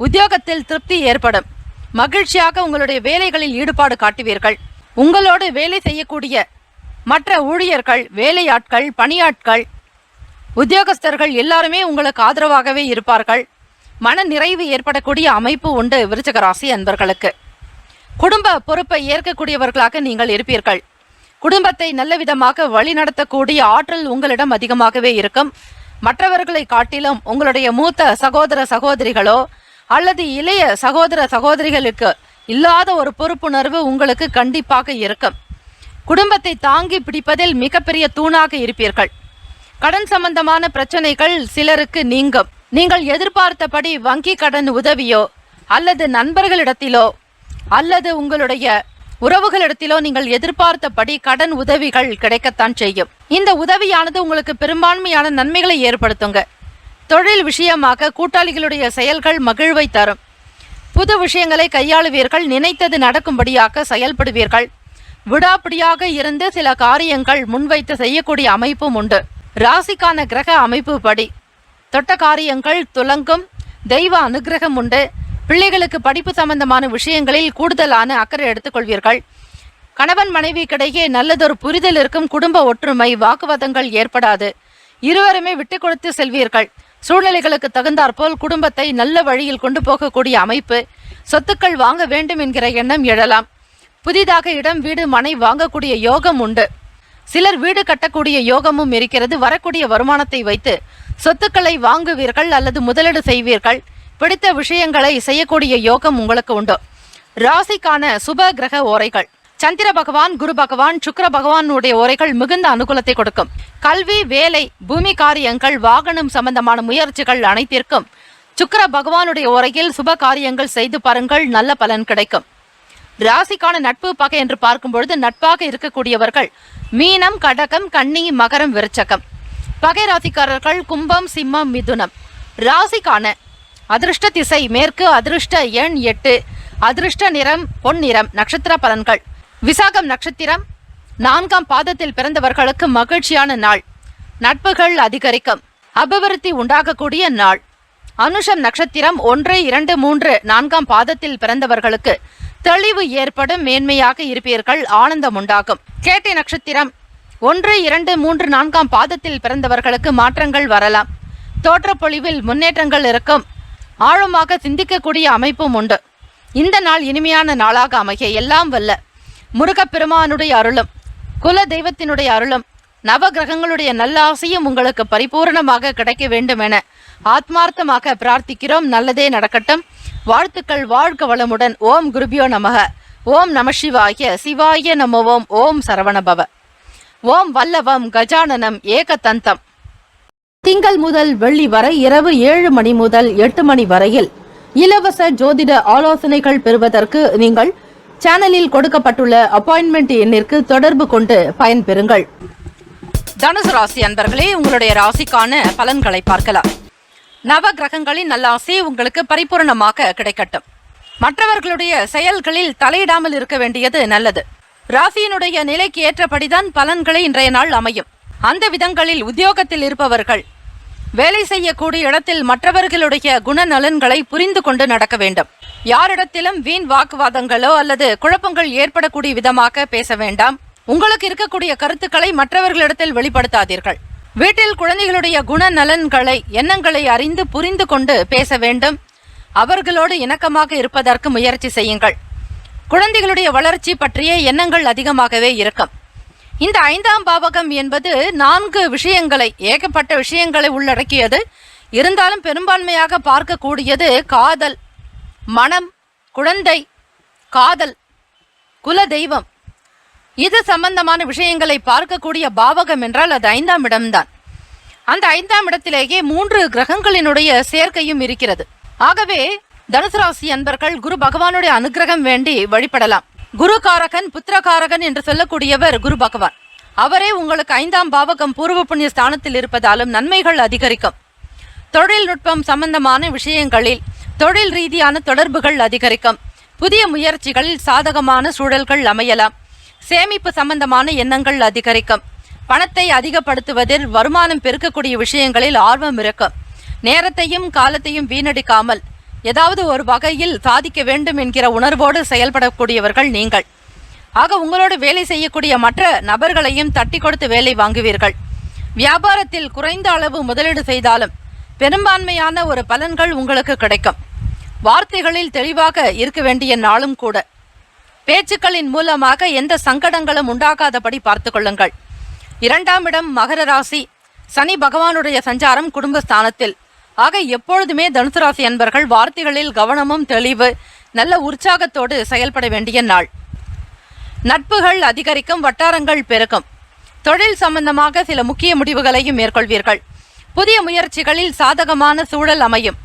உத்தியோகத்தில் திருப்தி ஏற்படும். மகிழ்ச்சியாக உங்களுடைய வேலைகளில் ஈடுபாடு காட்டுவீர்கள். உங்களோடு வேலை செய்யக்கூடிய மற்ற ஊழியர்கள், வேலையாட்கள், பணியாட்கள், உத்தியோகஸ்தர்கள் எல்லாருமே உங்களுக்கு ஆதரவாகவே இருப்பார்கள். மன நிறைவு ஏற்படக்கூடிய அமைப்பு உண்டு. விருச்சிக ராசி அன்பர்களுக்கு குடும்ப பொறுப்பை ஏற்கக்கூடியவர்களாக நீங்கள் இருப்பீர்கள். குடும்பத்தை நல்ல விதமாக வழிநடத்தக்கூடிய ஆற்றல் உங்களிடம் அதிகமாகவே இருக்கும். மற்றவர்களை காட்டிலும் உங்களுடைய மூத்த சகோதர சகோதரிகளோ அல்லது இளைய சகோதர சகோதரிகளுக்கு இல்லாத ஒரு பொறுப்புணர்வு உங்களுக்கு கண்டிப்பாக இருக்கும். குடும்பத்தை தாங்கி பிடிப்பதில் மிகப்பெரிய தூணாக இருப்பீர்கள். கடன் சம்பந்தமான பிரச்சனைகள் சிலருக்கு நீங்கும். நீங்கள் எதிர்பார்த்தபடி வங்கி கடன் உதவியோ அல்லது நண்பர்களிடத்திலோ அல்லது உங்களுடைய உறவுகளிடத்திலோ நீங்கள் எதிர்பார்த்தபடி கடன் உதவிகள் கிடைக்கத்தான் செய்யும். இந்த உதவியானது உங்களுக்கு பெரும்பான்மையான நன்மைகளை ஏற்படுத்துங்க. தொழில் விஷயமாக கூட்டாளிகளுடைய செயல்கள் மகிழ்வை தரும். புது விஷயங்களை கையாளுவீர்கள். நினைத்தது நடக்கும்படியாக செயல்படுவீர்கள். விடாப்பிடியாக இருந்து சில காரியங்கள் முன்வைத்து செய்யக்கூடிய அமைப்பும் உண்டு. ராசிக்கான கிரக அமைப்பு படி தொட்ட காரியங்கள் துலங்கும். தெய்வ அனுகிரகம் உண்டு. பிள்ளைகளுக்கு படிப்பு சம்பந்தமான விஷயங்களில் கூடுதலான அக்கறை எடுத்துக்கொள்வீர்கள். கணவன் மனைவிக்கிடையே நல்லதொரு புரிதல் இருக்கும். குடும்ப ஒற்றுமை, வாக்குவாதங்கள் ஏற்படாது. இருவருமே விட்டு கொடுத்து செல்வீர்கள். சூழ்நிலைகளுக்கு தகுந்தாற்போல் குடும்பத்தை நல்ல வழியில் கொண்டு போகக்கூடிய அமைப்பு. சொத்துக்கள் வாங்க வேண்டும் என்கிற எண்ணம் எழலாம். புதிதாக இடம், வீடு, மனை வாங்கக்கூடிய யோகம் உண்டு. சிலர் வீடு கட்டக்கூடிய யோகமும் இருக்கிறது. வரக்கூடிய வருமானத்தை வைத்து சொத்துக்களை வாங்குவீர்கள் அல்லது முதலீடு செய்வீர்கள். பிடித்த விஷயங்களை செய்யக்கூடிய யோகம் உங்களுக்கு உண்டு. ராசிக்கான சுப கிரக ஓரைகள்: சந்திர பகவான், குரு பகவான், சுக்கிர பகவானுடைய ஓரைகள் மிகுந்த அனுகூலத்தை கொடுக்கும். கல்வி, வேலை, பூமி காரியங்கள், வாகனம் சம்பந்தமான முயற்சிகள் அனைத்திற்கும் சுக்கிர பகவானுடைய ஓரையில் சுப காரியங்கள் செய்து பாருங்கள், நல்ல பலன் கிடைக்கும். ராசிக்கான நட்பு பகை என்று பார்க்கும் பொழுது நட்பாக இருக்கக்கூடியவர்கள் மீனம், கடகம், கன்னி, மகரம், விருச்சகம். பகை ராசிக்காரர்கள் கும்பம், சிம்மம், மிதுனம். ராசிக்கான அதிர்ஷ்ட திசை மேற்கு, அதிர்ஷ்ட எண் 8, அதிர்ஷ்ட நிறம் பொன்னிறம். நட்சத்திர பலன்கள்: விசாகம் நட்சத்திரம் 4ஆம் பாதத்தில் பிறந்தவர்களுக்கு மகிழ்ச்சியான நாள். நட்புகள் அதிகரிக்கும், அபிவிருத்தி உண்டாகக்கூடிய நாள். அனுஷம் நட்சத்திரம் 1, 2, 3, 4ஆம் பாதத்தில் பிறந்தவர்களுக்கு தெளிவு ஏற்படும், மேன்மையாக இருப்பீர்கள், ஆனந்தம் உண்டாகும். கேட்டை நட்சத்திரம் 1, 2, 3, 4ஆம் பாதத்தில் பிறந்தவர்களுக்கு மாற்றங்கள் வரலாம். தோற்றப்பொழிவில் முன்னேற்றங்கள் இருக்கும். ஆழமாக சிந்திக்கக்கூடிய அமைப்பும் உண்டு. இந்த நாள் இனிமையான நாளாக அமைய எல்லாம் வல்ல முருகப்பெருமானுடைய அருளும் குல தெய்வத்தினுடைய அருளும் நவகிரகங்களுடைய நல்லாசையும் உங்களுக்கு பரிபூர்ணமாக கிடைக்க வேண்டும் என ஆத்மார்த்தமாக பிரார்த்திக்கிறோம். நல்லதே நடக்கட்டும். வாழ்த்துக்கள். வாழ்க வளமுடன். ஓம் குருபியோ நமக. ஓம் நம சிவாய. சிவாய நம. ஓம் சரவணபவ. ஓம் வல்லவம் கஜானனம் ஏகதந்தம். திங்கள் முதல் வெள்ளி வரை இரவு 7 மணி முதல் 8 மணி வரையில் இலவச ஜோதிட ஆலோசனைகள் பெறுவதற்கு நீங்கள் சேனலில் கொடுக்கப்பட்டுள்ள அப்பாயின்மெண்ட் எண்ணிற்கு தொடர்பு கொண்டு பயன்பெறுங்கள். தனுசு ராசி அன்பர்களே, உங்களுடைய ராசிக்கான பலன்களை பார்க்கலாம். நவ கிரகங்களின் நல்லாசை உங்களுக்கு பரிபூர்ணமாக கிடைக்கட்டும். மற்றவர்களுடைய செயல்களில் தலையிடாமல் இருக்க வேண்டியது நல்லது. ராசியினுடைய நிலைக்கு ஏற்றபடிதான் பலன்களை இன்றைய நாள் அமையும். அந்த விதங்களில் உத்தியோகத்தில் இருப்பவர்கள் வேலை செய்யக்கூடிய இடத்தில் மற்றவர்களுடைய குணநலன்களை புரிந்து கொண்டு நடக்க வேண்டும். யாரிடத்திலும் வீண் வாக்குவாதங்களோ அல்லது குழப்பங்கள் ஏற்படக்கூடிய விதமாக பேச வேண்டாம். உங்களுக்கு இருக்கக்கூடிய கருத்துக்களை மற்றவர்களிடத்தில் வெளிப்படுத்தாதீர்கள். வீட்டில் குழந்தைகளுடைய குணநலன்களை, எண்ணங்களை அறிந்து புரிந்து கொண்டு பேச வேண்டும். அவர்களோடு இணக்கமாக இருப்பதற்கு முயற்சி செய்யுங்கள். குழந்தைகளுடைய வளர்ச்சி பற்றிய எண்ணங்கள் அதிகமாகவே இருக்கும். இந்த 5ஆம் பாவகம் என்பது 4 விஷயங்களை, ஏகப்பட்ட விஷயங்களை உள்ளடக்கியது. இருந்தாலும் பெரும்பான்மையாக பார்க்கக்கூடியது காதல், மனம், குழந்தை, காதல், குல தெய்வம், இது சம்பந்தமான விஷயங்களை பார்க்கக்கூடிய பாவகம் என்றால் அது 5ஆம் இடம்தான். அந்த 5ஆம் இடத்திலேயே 3 கிரகங்களினுடைய சேர்க்கையும் இருக்கிறது. ஆகவே தனுசு ராசி அன்பர்கள் குரு பகவானுடைய அனுகிரகம் வேண்டி வழிபடலாம். குரு காரகன், புத்திரகாரகன் என்று சொல்லக்கூடியவர் குரு பகவான். அவரே உங்களுக்கு 5ஆம் பாவகம் பூர்வ புண்ணிய ஸ்தானத்தில் இருப்பதாலும் நன்மைகள் அதிகரிக்கும். தொழில்நுட்பம் சம்பந்தமான விஷயங்களில் தொழில் ரீதியான தொடர்புகள் அதிகரிக்கும். புதிய முயற்சிகளில் சாதகமான சூழல்கள் அமையலாம். சேமிப்பு சம்பந்தமான எண்ணங்கள் அதிகரிக்கும். பணத்தை அதிகப்படுத்துவதில், வருமானம் பெருக்கக்கூடிய விஷயங்களில் ஆர்வம் இருக்கும். நேரத்தையும் காலத்தையும் வீணடிக்காமல் ஏதாவது ஒரு வகையில் சாதிக்க வேண்டும் என்கிற உணர்வோடு செயல்படக்கூடியவர்கள் நீங்கள். ஆக உங்களோடு வேலை செய்யக்கூடிய மற்ற நபர்களையும் தட்டி கொடுத்து வேலை வாங்குவீர்கள். வியாபாரத்தில் குறைந்த அளவு முதலீடு செய்தாலும் பெரும்பான்மையான ஒரு பலன்கள் உங்களுக்கு கிடைக்கும். வார்த்தைகளில் தெளிவாக இருக்க வேண்டிய நாளும் கூட. பேச்சுக்களின் மூலமாக எந்த சங்கடங்களும் உண்டாகாதபடி பார்த்து கொள்ளுங்கள். 2ஆம் இடம் மகர ராசி. சனி பகவானுடைய சஞ்சாரம் குடும்பஸ்தானத்தில். ஆக எப்பொழுதுமே தனுசு ராசி அன்பர்கள் வார்த்தைகளில் கவனமும் தெளிவு, நல்ல உற்சாகத்தோடு செயல்பட வேண்டிய நாள். நட்புகள் அதிகரிக்கும், வட்டாரங்கள் பெருக்கும். தொழில் சம்பந்தமாக சில முக்கிய முடிவுகளையும் மேற்கொள்வீர்கள். புதிய முயற்சிகளில் சாதகமான சூழல் அமையும்.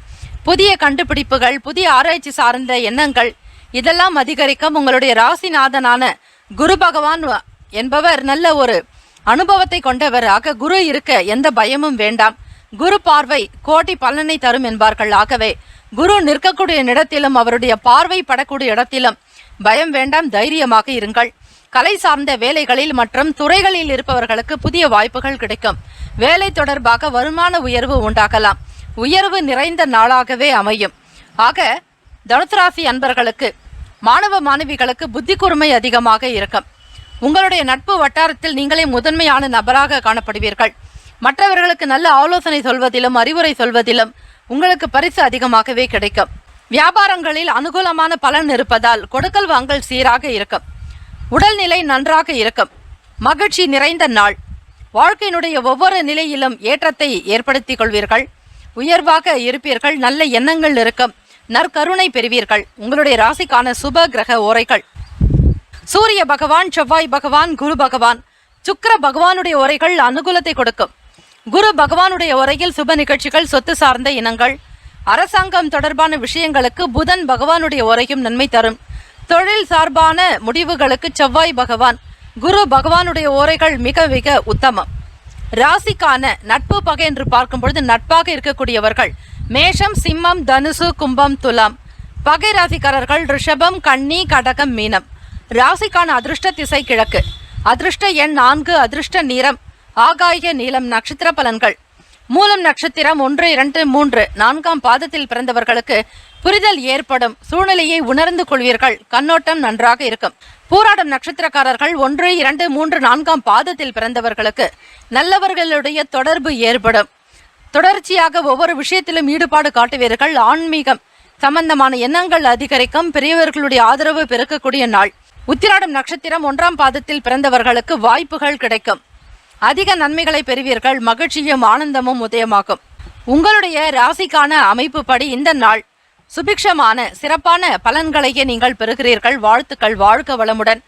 புதிய கண்டுபிடிப்புகள், புதிய ஆராய்ச்சி சார்ந்த எண்ணங்கள் இதெல்லாம் அதிகரிக்கும். உங்களுடைய ராசிநாதனான குரு பகவான் என்பவர் நல்ல ஒரு அனுபவத்தை கொண்டவர். ஆக குரு இருக்க எந்த பயமும் வேண்டாம். குரு பார்வை கோடி பலனை தரும் என்பார்கள். ஆகவே குரு நிற்கக்கூடிய இடத்திலும் அவருடைய பார்வை படக்கூடிய இடத்திலும் பயம் வேண்டாம், தைரியமாக இருங்கள். கலை சார்ந்த வேலைகளில் மற்றும் துறைகளில் இருப்பவர்களுக்கு புதிய வாய்ப்புகள் கிடைக்கும். வேலை தொடர்பாக வருமான உயர்வு உண்டாகலாம். உயர்வு நிறைந்த நாளாகவே அமையும். ஆக தனுசு ராசி அன்பர்களுக்கு, மாணவ மாணவிகளுக்கு புத்தி கூர்மை அதிகமாக இருக்கும். உங்களுடைய நட்பு வட்டாரத்தில் நீங்களே முதன்மையான நபராக காணப்படுவீர்கள். மற்றவர்களுக்கு நல்ல ஆலோசனை சொல்வதிலும் அறிவுரை சொல்வதிலும் உங்களுக்கு பரிசு அதிகமாகவே கிடைக்கும். வியாபாரங்களில் அனுகூலமான பலன் இருப்பதால் கொடுக்கல் வாங்கல் சீராக இருக்கும். உடல்நிலை நன்றாக இருக்கும். மகிழ்ச்சி நிறைந்த நாள். வாழ்க்கையினுடைய ஒவ்வொரு நிலையிலும் ஏற்றத்தை ஏற்படுத்திக் கொள்வீர்கள். உயர்வாக இருப்பீர்கள். நல்ல எண்ணங்கள் இருக்கும். நற்கருணை பெறுவீர்கள். உங்களுடைய ராசிக்கான சுப கிரக ஓரைகள்: சூரிய பகவான், செவ்வாய் பகவான், குரு பகவான். சுக்கிர பகவானுடைய ஓரைகள் அனுகூலத்தை கொடுக்கும். குரு பகவானுடைய ஓரையில் சுப நிகழ்ச்சிகள், சொத்து சார்ந்த இனங்கள், அரசாங்கம் தொடர்பான விஷயங்களுக்கு புதன் பகவானுடைய ஓரையும் நன்மை தரும். தொழில் சார்பான முடிவுகளுக்கு செவ்வாய் பகவான், குரு பகவானுடைய ஓரைகள் மிக மிக உத்தமம். ராசிக்கான நட்பு பகை என்று பார்க்கும் பொழுது நட்பாக இருக்கக்கூடியவர்கள் மேஷம், சிம்மம், தனுசு, கும்பம், துலாம். பகை ராசிக்காரர்கள் ரிஷபம், கன்னி, கடகம், மீனம். ராசிக்கான அதிர்ஷ்ட திசை கிழக்கு. அதிர்ஷ்ட எண் 4. அதிர்ஷ்ட நிறம் ஆகாய நீலம். நட்சத்திர பலன்கள்: மூலம் நட்சத்திரம் 1, 2, 3, 4ஆம் பாதத்தில் பிறந்தவர்களுக்கு புரிதல் ஏற்படும். சூழ்நிலையை உணர்ந்து கொள்வீர்கள். கண்ணோட்டம் நன்றாக இருக்கும். பூராடம் நட்சத்திரக்காரர்கள் 1, 2, 3, 4ஆம் பாதத்தில் பிறந்தவர்களுக்கு நல்லவர்களுடைய தொடர்பு ஏற்படும். தொடர்ச்சியாக ஒவ்வொரு விஷயத்திலும் ஈடுபாடு காட்டுவீர்கள். ஆன்மீகம் சம்பந்தமான எண்ணங்கள் அதிகரிக்கும். பெரியவர்களுடைய ஆதரவு பெருக்கக்கூடிய நாள். உத்திராடம் நட்சத்திரம் 1ஆம் பாதத்தில் பிறந்தவர்களுக்கு வாய்ப்புகள் கிடைக்கும். அதிக நன்மைகளை பெறுவீர்கள். மகிழ்ச்சியும் ஆனந்தமும் உதயமாகும். உங்களுடைய ராசிக்கான அமைப்பு படி இந்த நாள் சுபிக்ஷமான சிறப்பான பலன்களையே நீங்கள் பெறுகிறீர்கள். வாழ்த்துக்கள். வாழ்க வளமுடன்.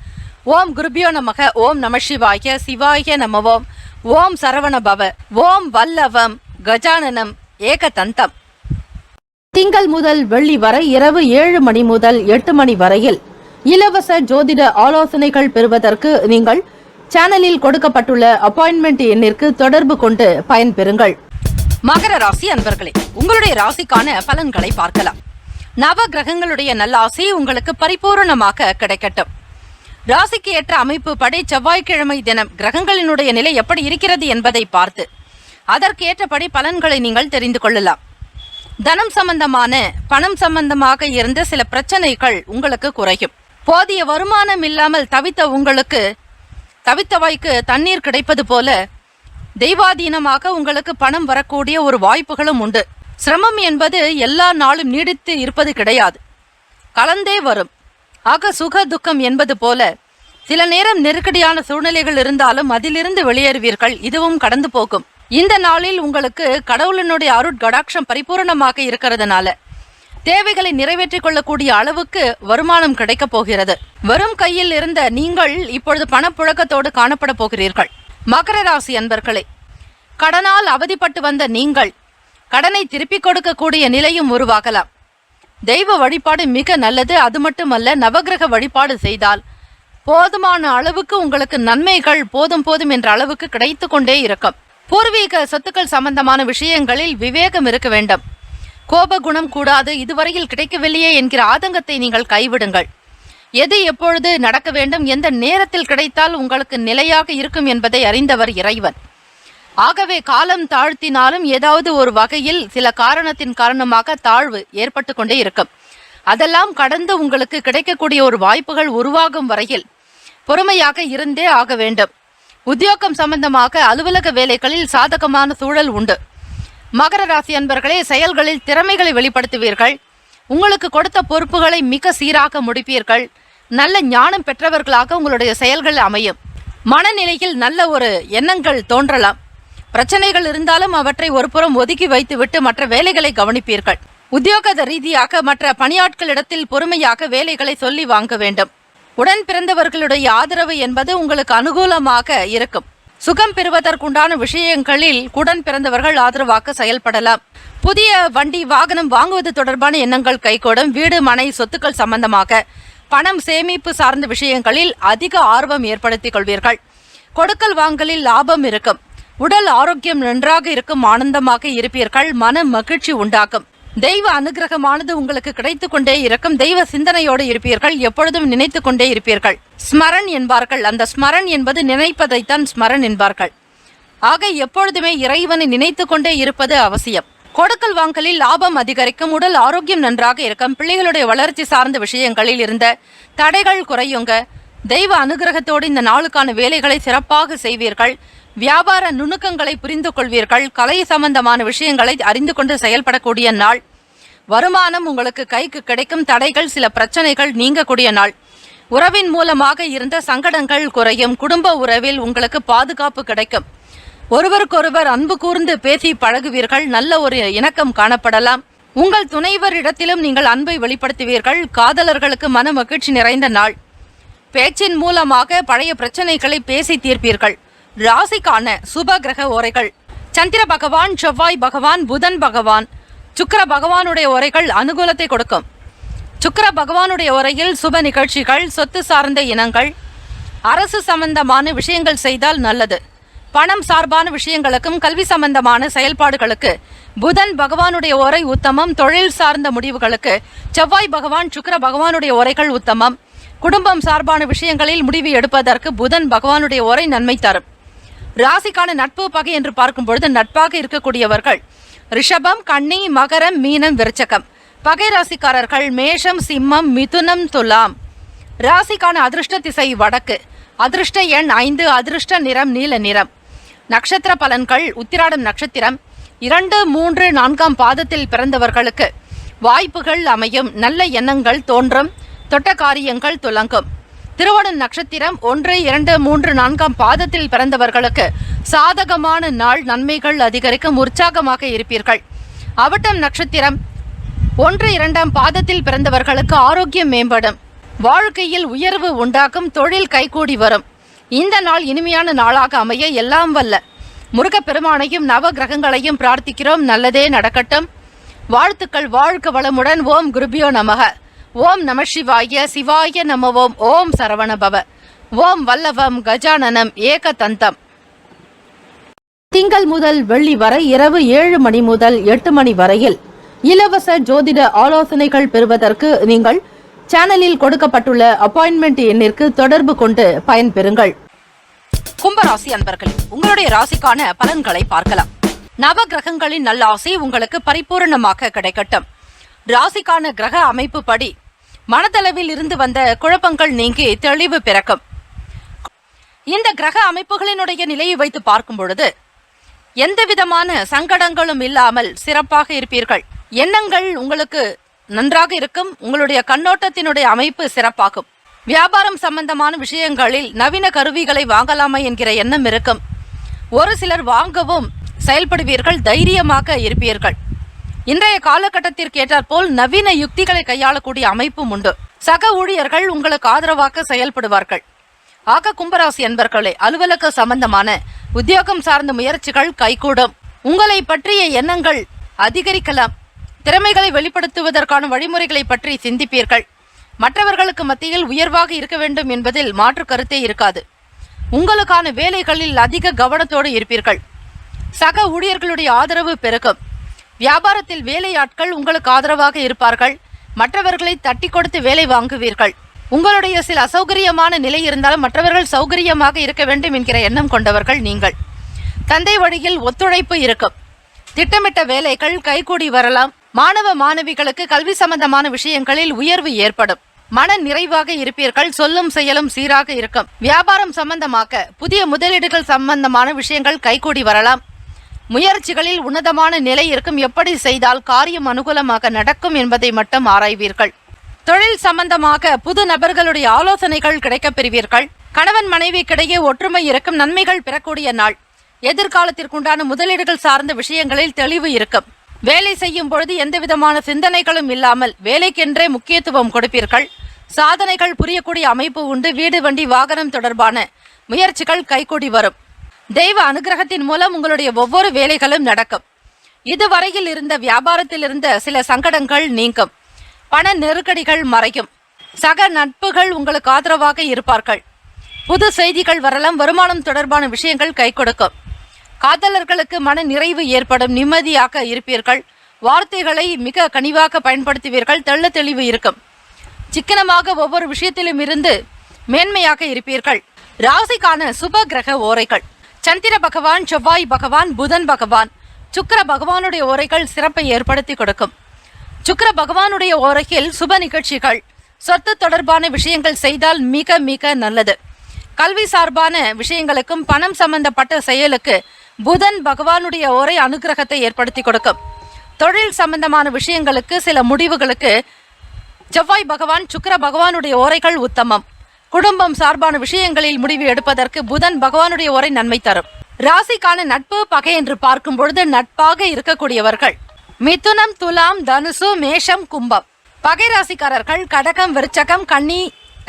ஓம் குருபியோ நமக. ஓம் நம சிவாய. சிவாய நமவோம். ஓம் சரவண பவ. ஓம் வல்லவம் கஜானனம் ஏகதந்தம். திங்கள் முதல் வெள்ளி வரை இரவு 7 மணி முதல் 8 மணி வரையில் இலவச ஜோதிட ஆலோசனைகள் பெறுவதற்கு நீங்கள் சேனலில் கொடுக்கப்பட்டுள்ள அப்பாயின்மெண்ட் எண்ணிற்கு தொடர்பு கொண்டு பயன்பெறுங்கள். மகர ராசி அன்பர்களே, உங்களுடைய ராசிக்கான பலன்களை பார்க்கலாம். நவ கிரகங்களுடைய நல்லாசி உங்களுக்கு பரிபூரணமாக கிடைக்கட்டும். ராசிக்கு ஏற்ற அமைப்பு படி செவ்வாய்க்கிழமை தினம் கிரகங்களினுடைய நிலை எப்படி இருக்கிறது என்பதை பார்த்து அதற்கு ஏற்றபடி பலன்களை நீங்கள் தெரிந்து கொள்ளலாம். தனம் சம்பந்தமான பணம் சம்பந்தமாக இருந்த சில பிரச்சனைகள் உங்களுக்கு குறையும். போதிய வருமானம் இல்லாமல் தவித்தவாய்க்கு தண்ணீர் கிடைப்பது போல தெய்வாதீனமாக உங்களுக்கு பணம் வரக்கூடிய ஒரு வாய்ப்புகளும் உண்டு. சிரமம் என்பது எல்லா நாளும் நீடித்து இருப்பது கிடையாது, கலந்தே வரும். ஆக சுக துக்கம் என்பது போல சில நேரம் நெருக்கடியான சூழ்நிலைகள் இருந்தாலும் அதிலிருந்து வெளியேறுவீர்கள். இதுவும் கடந்து போகும். இந்த நாளில் உங்களுக்கு கடவுளினுடைய அருட்கடாட்சம் பரிபூரணமாக இருக்கிறதுனால தேவைகளை நிறைவேற்றிக் கொள்ளக்கூடிய அளவுக்கு வருமானம் கிடைக்கப் போகிறது. வரும் கையில் இருந்த நீங்கள் இப்பொழுது பணப்புழக்கத்தோடு காணப்பட போகிறீர்கள். மகர ராசி அன்பர்களே, கடனால் அவதிப்பட்டு வந்த நீங்கள் கடனை திருப்பிக் கொடுக்கக்கூடிய நிலையும் உருவாகலாம். தெய்வ வழிபாடு மிக நல்லது. அது மட்டுமல்ல, நவகிரக வழிபாடு செய்தால் போதுமான அளவுக்கு உங்களுக்கு நன்மைகள் போதும் என்ற அளவுக்கு கிடைத்து கொண்டே இருக்கும். பூர்வீக சொத்துக்கள் சம்பந்தமான விஷயங்களில் விவேகம் இருக்க வேண்டும். கோப குணம் கூடாது. இதுவரையில் கிடைக்கவில்லையே என்கிற ஆதங்கத்தை நீங்கள் கைவிடுங்கள். எது எப்பொழுது நடக்க வேண்டும், எந்த நேரத்தில் கிடைத்தால் உங்களுக்கு நிலையாக இருக்கும் என்பதை அறிந்தவர் இறைவன். ஆகவே காலம் தாழ்த்தினாலும் ஏதாவது ஒரு வகையில் சில காரணத்தின் காரணமாக தாழ்வு ஏற்பட்டு கொண்டே இருக்கும். அதெல்லாம் கடந்து உங்களுக்கு கிடைக்கக்கூடிய ஒரு வாய்ப்புகள் உருவாகும் வரையில் பொறுமையாக இருந்தே ஆக வேண்டும். உத்தியோகம் சம்பந்தமாக அலுவலக வேலைகளில் சாதகமான சூழல் உண்டு. மகர ராசி அன்பர்களே, செயல்களில் திறமைகளை வெளிப்படுத்துவீர்கள். உங்களுக்கு கொடுத்த பொறுப்புகளை மிக சீராக முடிப்பீர்கள். நல்ல ஞானம் பெற்றவர்களாக உங்களுடைய செயல்கள் அமையும். மனநிலையில் நல்ல ஒரு எண்ணங்கள் தோன்றலாம். பிரச்சனைகள் இருந்தாலும் அவற்றை ஒருபுறம் ஒதுக்கி வைத்துவிட்டு மற்ற வேலைகளை கவனிப்பீர்கள். உத்தியோக ரீதியாக மற்ற பணியாட்களிடத்தில் பொறுமையாக வேலைகளை சொல்லி வாங்க வேண்டும். உடன் பிறந்தவர்களுடைய ஆதரவு என்பது உங்களுக்கு அனுகூலமாக இருக்கும். சுகம் பெறுவதற்குண்டான விஷயங்களில் உடன் பிறந்தவர்கள் ஆதரவாக செயல்படலாம். புதிய வண்டி வாகனம் வாங்குவது தொடர்பான எண்ணங்கள் கைகூடும். வீடு மனை சொத்துக்கள் சம்பந்தமாக பணம் சேமிப்பு சார்ந்த விஷயங்களில் அதிக ஆர்வம் ஏற்படுத்திக் கொள்வீர்கள். கொடுக்கல் வாங்கலில் லாபம் இருக்கும். உடல் ஆரோக்கியம் நன்றாக இருக்கும். ஆனந்தமாக இருப்பீர்கள். மன மகிழ்ச்சி உண்டாகும். தெய்வ அனுகிரகமானது உங்களுக்கு கிடைத்து கொண்டே இருக்கும். தெய்வ சிந்தனையோடு இருப்பீர்கள். எப்பொழுதும் நினைத்து கொண்டே இருப்பீர்கள். ஸ்மரன் என்பார்கள். அந்த ஸ்மரன் என்பது நினைப்பதைத்தான் ஸ்மரன் என்பார்கள். ஆக எப்பொழுதுமே இறைவனை நினைத்து கொண்டே இருப்பது அவசியம். கொடுக்கல் வாங்கலில் லாபம் அதிகரிக்கும். உடல் ஆரோக்கியம் நன்றாக இருக்கும். பிள்ளைகளுடைய வளர்ச்சி சார்ந்த விஷயங்களில் இருந்த தடைகள் குறையுங்க. தெய்வ அனுகிரகத்தோடு இந்த நாளுக்கான வேலைகளை சிறப்பாக செய்வீர்கள். வியாபார நுணுக்கங்களை புரிந்து கொள்வீர்கள். கலை சம்பந்தமான விஷயங்களை அறிந்து கொண்டு செயல்படக்கூடிய நாள். வருமானம் உங்களுக்கு கைக்கு கிடைக்கும். தடைகள் சில பிரச்சனைகள் நீங்கக்கூடிய நாள். உறவின் மூலமாக இருந்த சங்கடங்கள் குறையும். குடும்ப உறவில் உங்களுக்கு பாதுகாப்பு கிடைக்கும். ஒருவருக்கொருவர் அன்பு கூர்ந்து பேசி பழகுவீர்கள். நல்ல ஒரு இணக்கம் காணப்படலாம். உங்கள் துணைவரிடத்திலும் நீங்கள் அன்பை வெளிப்படுத்துவீர்கள். காதலர்களுக்கு மன மகிழ்ச்சி நிறைந்த நாள். பேச்சின் மூலமாக பழைய பிரச்சனைகளை பேசி தீர்ப்பீர்கள். ராசிக்கான சுப கிரக ஓரைகள்: சந்திர பகவான், செவ்வாய் பகவான், புதன் பகவான், சுக்கிர பகவானுடைய ஓரைகள் அனுகூலத்தை கொடுக்கும். சுக்கிர பகவானுடைய ஓரையில் சுப நிகழ்ச்சிகள், சொத்து சார்ந்த இனங்கள், அரசு சம்பந்தமான விஷயங்கள் செய்தால் நல்லது. பணம் சார்பான விஷயங்களுக்கும் கல்வி சம்பந்தமான செயல்பாடுகளுக்கு புதன் பகவானுடைய ஓரை உத்தமம். தொழில் சார்ந்த முடிவுகளுக்கு செவ்வாய் பகவான், சுக்கிர பகவானுடைய ஓரைகள் உத்தமம். குடும்பம் சார்பான விஷயங்களில் முடிவு எடுப்பதற்கு புதன் பகவானுடைய ஓரை நன்மை தரும். ராசிக்கான நட்பு பகை என்று பார்க்கும் பொழுது நட்பாக இருக்கக்கூடியவர்கள் ரிஷபம், கன்னி, மகரம், மீனம், விருச்சகம். பகை ராசிக்காரர்கள் மேஷம், சிம்மம், மிதுனம், துலாம். ராசிக்கான அதிர்ஷ்ட திசை வடக்கு. அதிர்ஷ்ட எண் 5. அதிர்ஷ்ட நிறம் நீல நிறம். நட்சத்திர பலன்கள்: உத்திராடம் நட்சத்திரம் 2, 3, 4 பாதத்தில் பிறந்தவர்களுக்கு வாய்ப்புகள் அமையும். நல்ல எண்ணங்கள் தோன்றும். தொட்ட காரியங்கள் துலங்கும். திருவோணம் நட்சத்திரம் 1, 2, 3, 4 பாதத்தில் பிறந்தவர்களுக்கு சாதகமான நாள். நன்மைகள் அதிகரிக்கும். உற்சாகமாக இருப்பீர்கள். அவிட்டம் நட்சத்திரம் 1, 2 பாதத்தில் பிறந்தவர்களுக்கு ஆரோக்கியம் மேம்படும். வாழ்க்கையில் உயர்வு உண்டாகும். தொழில் கைகூடி வரும். இந்த நாள் இனிமையான நாளாக அமைய எல்லாம் வல்ல முருகப்பெருமானையும் நவ கிரகங்களையும் பிரார்த்திக்கிறோம். நல்லதே நடக்கட்டும். வாழ்த்துக்கள். வாழ்க வளமுடன். ஓம் குருபியோ நமக. ஓம் நம சிவாய. சிவாய நம. ஓம் ஓம் சரவணபவ. ஓம் வல்லவம் கஜானனம் ஏகதந்தம். திங்கள் முதல் வெள்ளி வரை இரவு 7 மணி முதல் 8 மணி வரையில் இலவச ஜோதிட ஆலோசனைகள் பெறுவதற்கு நீங்கள் சேனலில் கொடுக்கப்பட்டுள்ள அப்பாயின்மெண்ட் எண்ணிற்கு தொடர்பு கொண்டு பயன்பெறுங்கள். கும்பராசி அன்பர்களே, உங்களுடைய ராசிக்கான பலன்களை பார்க்கலாம். நவ கிரகங்களின் நல்லாசை உங்களுக்கு பரிபூரணமாக கிடைக்கட்டும். ராசிக்கான கிரக அமைப்பு படி மனதளவில் இருந்து வந்த குழப்பங்கள் நீங்கி தெளிவு பிறக்கும். இந்த கிரக அமைப்புகளினுடைய நிலையை வைத்து பார்க்கும் பொழுது எந்தவிதமான சங்கடங்களும் இல்லாமல் சிறப்பாக இருப்பீர்கள். எண்ணங்கள் உங்களுக்கு நன்றாக இருக்கும். உங்களுடைய கண்ணோட்டத்தினுடைய அமைப்பு சிறப்பாகும். வியாபாரம் சம்பந்தமான விஷயங்களில் நவீன கருவிகளை வாங்கலாமா என்கிற எண்ணம் இருக்கும். ஒரு சிலர் வாங்கவும் செயல்படுவீர்கள். தைரியமாக இருப்பீர்கள். இன்றைய காலகட்டத்திற்கு ஏற்றாற்போல் நவீன யுக்திகளை கையாளக்கூடிய அமைப்பும் உண்டு. சக ஊழியர்கள் உங்களுக்கு ஆதரவாக செயல்படுவார்கள். ஆக கும்பராசி என்பர்களே, அலுவலக சம்பந்தமான உத்தியோகம் சார்ந்த முயற்சிகள் கைகூடும். உங்களை பற்றிய எண்ணங்கள் அதிகரிக்கலாம். திறமைகளை வெளிப்படுத்துவதற்கான வழிமுறைகளை பற்றி சிந்திப்பீர்கள். மற்றவர்களுக்கு மத்தியில் உயர்வாக இருக்க வேண்டும் என்பதில் மாற்று கருத்தே இருக்காது. உங்களுக்கான வேலைகளில் அதிக கவனத்தோடு இருப்பீர்கள். சக ஊழியர்களுடைய ஆதரவு பெருகும். வியாபாரத்தில் வேலையாட்கள் உங்களுக்கு ஆதரவாக இருப்பார்கள். மற்றவர்களை தட்டி கொடுத்து வேலை வாங்குவீர்கள். உங்களுடைய சில அசௌகரியமான நிலை இருந்தாலும் மற்றவர்கள் சௌகரியமாக இருக்க வேண்டும் என்கிற எண்ணம் கொண்டவர்கள் நீங்கள். தந்தை வழியில் ஒத்துழைப்பு இருக்கும். திட்டமிட்ட வேலைகள் கைகூடி வரலாம். மாணவ மாணவிகளுக்கு கல்வி சம்பந்தமான விஷயங்களில் உயர்வு ஏற்படும். மன நிறைவாக இருப்பீர்கள். சொல்லும் செயலும் சீராக இருக்கும். வியாபாரம் சம்பந்தமாக புதிய முதலீடுகள் சம்பந்தமான விஷயங்கள் கைகூடி வரலாம். முயற்சிகளில் உன்னதமான நிலை இருக்கும். எப்படி செய்தால் காரியம் அனுகூலமாக நடக்கும் என்பதை மட்டும் ஆராய்வீர்கள். தொழில் சம்பந்தமாக புது நபர்களுடைய ஆலோசனைகள் கிடைக்கப் பெறுவீர்கள். கணவன் மனைவிக்கிடையே ஒற்றுமை இருக்கும். நன்மைகள் பெறக்கூடிய நாள். எதிர்காலத்திற்குண்டான முதலீடுகள் சார்ந்த விஷயங்களில் தெளிவு இருக்கும். வேலை செய்யும் பொழுது எந்தவிதமான சிந்தனைகளும் இல்லாமல் வேலைக்கென்றே முக்கியத்துவம் கொடுப்பீர்கள். சாதனைகள் புரியக்கூடிய அமைப்பு உண்டு. வீடு, வண்டி, வாகனம் தொடர்பான முயற்சிகள் கைகூடி வரும். தெய்வ அனுகிரகத்தின் மூலம் உங்களுடைய ஒவ்வொரு வேலைகளும் நடக்கும். இதுவரையில் இருந்த வியாபாரத்தில் இருந்த சில சங்கடங்கள் நீங்கும். பண நெருக்கடிகள் மறையும். சக நட்புகள் உங்களுக்கு ஆதரவாக இருப்பார்கள். புது செய்திகள் வரலாம். வருமானம் தொடர்பான விஷயங்கள் கை கொடுக்கும். காதலர்களுக்கு மன நிறைவு ஏற்படும். நிம்மதியாக இருப்பீர்கள். வார்த்தைகளை மிக கனிவாக பயன்படுத்துவீர்கள். தெள்ள தெளிவு இருக்கும். சிக்கனமாக ஒவ்வொரு விஷயத்திலும் இருந்து மேன்மையாக இருப்பீர்கள். ராசிக்கான சுப கிரக ஓரைகள்: சந்திர பகவான், செவ்வாய் பகவான், புதன் பகவான், சுக்கிர பகவானுடைய ஓரைகள் சிறப்பை ஏற்படுத்தி கொடுக்கும். சுக்கிர பகவானுடைய ஓரையில் சுப நிகழ்ச்சிகள், சொத்து தொடர்பான விஷயங்கள் செய்தால் மிக மிக நல்லது. கல்வி சார்பான விஷயங்களுக்கும் பணம் சம்பந்தப்பட்ட செயலுக்கு புதன் பகவானுடைய ஓரை அனுகிரகத்தை ஏற்படுத்தி கொடுக்கும். தொழில் சம்பந்தமான விஷயங்களுக்கு சில முடிவுகளுக்கு செவ்வாய் பகவான், சுக்கிர பகவானுடைய ஓரைகள் உத்தமம். குடும்பம் சார்பான விஷயங்களில் முடிவு எடுப்பதற்கு புதன் பகவானுடைய ஓரை நன்மை தரும். ராசிக்கான நட்பு பகை என்று பார்க்கும் பொழுது நட்பாக இருக்கக்கூடியவர்கள் மிதுனம், துலாம், தனுசு, மேஷம், கும்பம். பகை ராசிக்காரர்கள் கடகம், விருச்சகம், கன்னி,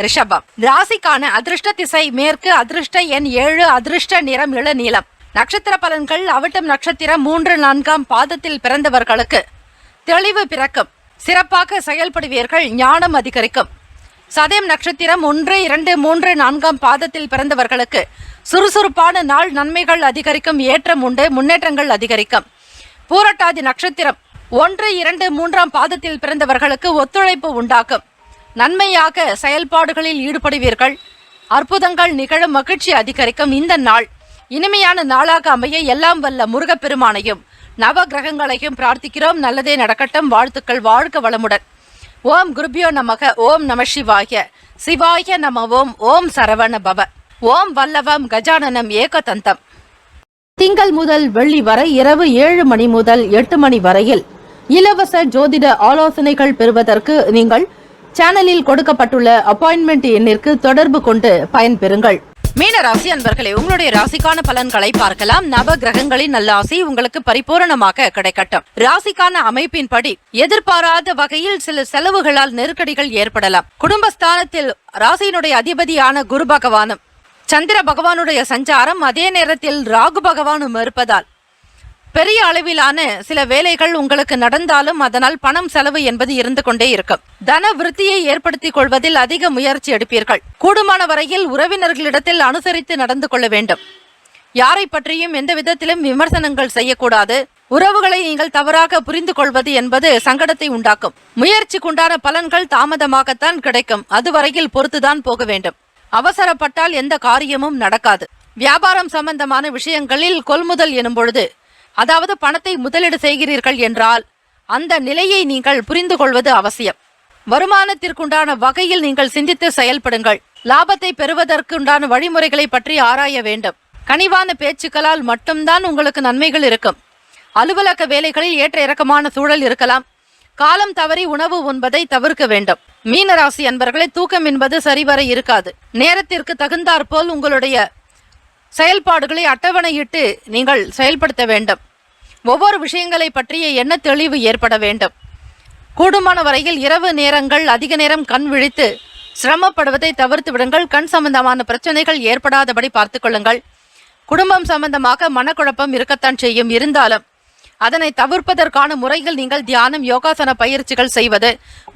ரிஷபம். ராசிக்கான அதிர்ஷ்ட திசை மேற்கு, அதிர்ஷ்ட எண் 7, அதிர்ஷ்ட நிறம் இளநீலம். நட்சத்திர பலன்கள் அவிட்டம் நட்சத்திரம் 3, 4ஆம் பாதத்தில் பிறந்தவர்களுக்கு தெளிவு பிறக்கும், சிறப்பாக செயல்படுவீர்கள், ஞானம் அதிகரிக்கும். சதயம் நட்சத்திரம் 1, 2, 3, 4ஆம் பாதத்தில் பிறந்தவர்களுக்கு சுறுசுறுப்பான நாள், நன்மைகள் அதிகரிக்கும், ஏற்றம் உண்டு, முன்னேற்றங்கள் அதிகரிக்கும். பூரட்டாதி நட்சத்திரம் 1, 2, 3ஆம் பாதத்தில் பிறந்தவர்களுக்கு ஒத்துழைப்பு உண்டாக்கும், நன்மையாக செயல்பாடுகளில் ஈடுபடுவீர்கள், அற்புதங்கள் நிகழும், மகிழ்ச்சி அதிகரிக்கும். இந்த நாள் இனிமையான நாளாக அமைய எல்லாம் வல்ல முருகப்பெருமானையும் நவ கிரகங்களையும் பிரார்த்திக்கிறோம். நல்லதே நடக்கட்டும். வாழ்த்துக்கள். வாழ்க வளமுடன். ஓம் குருபியோ நமக. ஓம் நம சிவாய. சிவாய நம. ஓம் சரவண பவ. ஓம் வல்லவம் கஜானனம் ஏகதந்தம். திங்கள் முதல் வெள்ளி வரை இரவு 7 மணி முதல் 8 மணி வரையில் இலவச ஜோதிட ஆலோசனைகள் பெறுவதற்கு நீங்கள் சேனலில் கொடுக்கப்பட்டுள்ள அப்பாயின்மெண்ட் எண்ணிற்கு தொடர்பு கொண்டு பயன்பெறுங்கள். மீன ராசி அன்பர்களே, உங்களுடைய ராசிக்கான பலன்களை பார்க்கலாம். நவ கிரகங்களின் நல்லாசி உங்களுக்கு பரிபூரணமாக கிடைக்கட்டும். ராசிக்கான அமைப்பின்படி எதிர்பாராத வகையில் சில செலவுகளால் நெருக்கடிகள் ஏற்படலாம். குடும்பஸ்தானத்தில் ராசியினுடைய அதிபதியான குரு பகவானும் சந்திர பகவானுடைய சஞ்சாரம், அதே நேரத்தில் ராகு பகவானும் இருப்பதால் பெரிய அளவிலான சில வேலைகள் உங்களுக்கு நடந்தாலும் அதனால் பணம் செலவு என்பது இருந்து கொண்டே இருக்கும். தன விருத்தியை ஏற்படுத்திக் கொள்வதில் அதிக முயற்சி எடுப்பீர்கள். கூடுமான வரையில் உறவினர்களிடத்தில் அனுசரித்து நடந்து கொள்ள வேண்டும். யாரை பற்றியும் எந்த விதத்திலும் விமர்சனங்கள் செய்யக்கூடாது. உறவுகளை நீங்கள் தவறாக புரிந்து கொள்வது என்பது சங்கடத்தை உண்டாக்கும். முயற்சிக்குண்டான பலன்கள் தாமதமாகத்தான் கிடைக்கும். அதுவரையில் பொறுத்துதான் போக வேண்டும். அவசரப்பட்டால் எந்த காரியமும் நடக்காது. வியாபாரம் சம்பந்தமான விஷயங்களில் கொள்முதல் எனும் பொழுது, அதாவது பணத்தை முதலீடு செய்கிறீர்கள் என்றால் அந்த நிலையை நீங்கள் புரிந்து கொள்வது அவசியம். வருமானத்திற்குண்டான வகையில் நீங்கள் சிந்தித்து செயல்படுங்கள். லாபத்தை பெறுவதற்குண்டான வழிமுறைகளை பற்றி ஆராய வேண்டும். கனிவான பேச்சுக்களால் மட்டும்தான் உங்களுக்கு நன்மைகள் இருக்கும். அலுவலக வேலைகளில் ஏற்ற இறக்கமான சூழல் இருக்கலாம். காலம் தவறி உணவு உண்பதை தவிர்க்க வேண்டும். மீனராசி அன்பர்களே, தூக்கம் என்பது சரிவர இருக்காது. நேரத்திற்கு தகுந்தாற்போல் உங்களுடைய செயல்பாடுகளை அட்டவணையிட்டு நீங்கள் செயல்படுத்த வேண்டும். ஒவ்வொரு விஷயங்களை பற்றிய எண்ண தெளிவு ஏற்பட வேண்டும். கூடுமான வரையில் இரவு நேரங்கள் அதிக நேரம் கண் விழித்து சிரமப்படுவதை தவிர்த்து விடுங்கள். கண் சம்பந்தமான பிரச்சனைகள் ஏற்படாதபடி பார்த்துக் கொள்ளுங்கள். குடும்பம் சம்பந்தமாக மனக்குழப்பம் இருக்கத்தான் செய்யும். இருந்தாலும் அதனை தவிர்ப்பதற்கான முறைகள் நீங்கள் தியானம், யோகாசன பயிற்சிகள் செய்வது,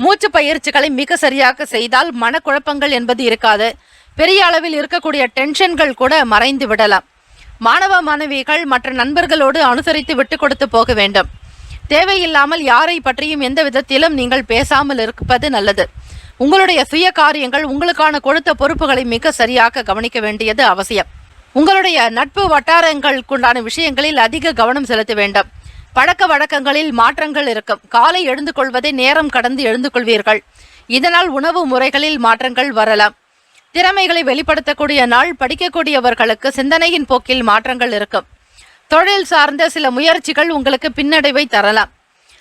மூச்சு பயிற்சிகளை மிக சரியாக செய்தால் மனக்குழப்பங்கள் என்பது இருக்காது. பெரிய அளவில் இருக்கக்கூடிய டென்ஷன்கள் கூட மறைந்து விடலாம். மாணவ மாணவிகள் மற்ற நண்பர்களோடு அனுசரித்து விட்டு கொடுத்து போக வேண்டும். தேவையில்லாமல் யாரை பற்றியும் எந்த விதத்திலும் நீங்கள் பேசாமல் இருப்பது நல்லது. உங்களுடைய சுய காரியங்கள், உங்களுக்கான கொடுத்த பொறுப்புகளை மிக சரியாக கவனிக்க வேண்டியது அவசியம். உங்களுடைய நட்பு வட்டாரங்களுக்குண்டான விஷயங்களில் அதிக கவனம் செலுத்த வேண்டும். பழக்க வழக்கங்களில் மாற்றங்கள் இருக்கும். காலை எழுந்து கொள்வதை நேரம் கடந்து எழுந்து கொள்வீர்கள். இதனால் உணவு முறைகளில் மாற்றங்கள் வரலாம். திறமைகளை வெளிப்படுத்தக்கூடிய நாள். படிக்கக்கூடியவர்களுக்கு சிந்தனையின் போக்கில் மாற்றங்கள் இருக்கும். தொழில் சார்ந்த சில முயற்சிகள் உங்களுக்கு பின்னடைவை தரலாம்.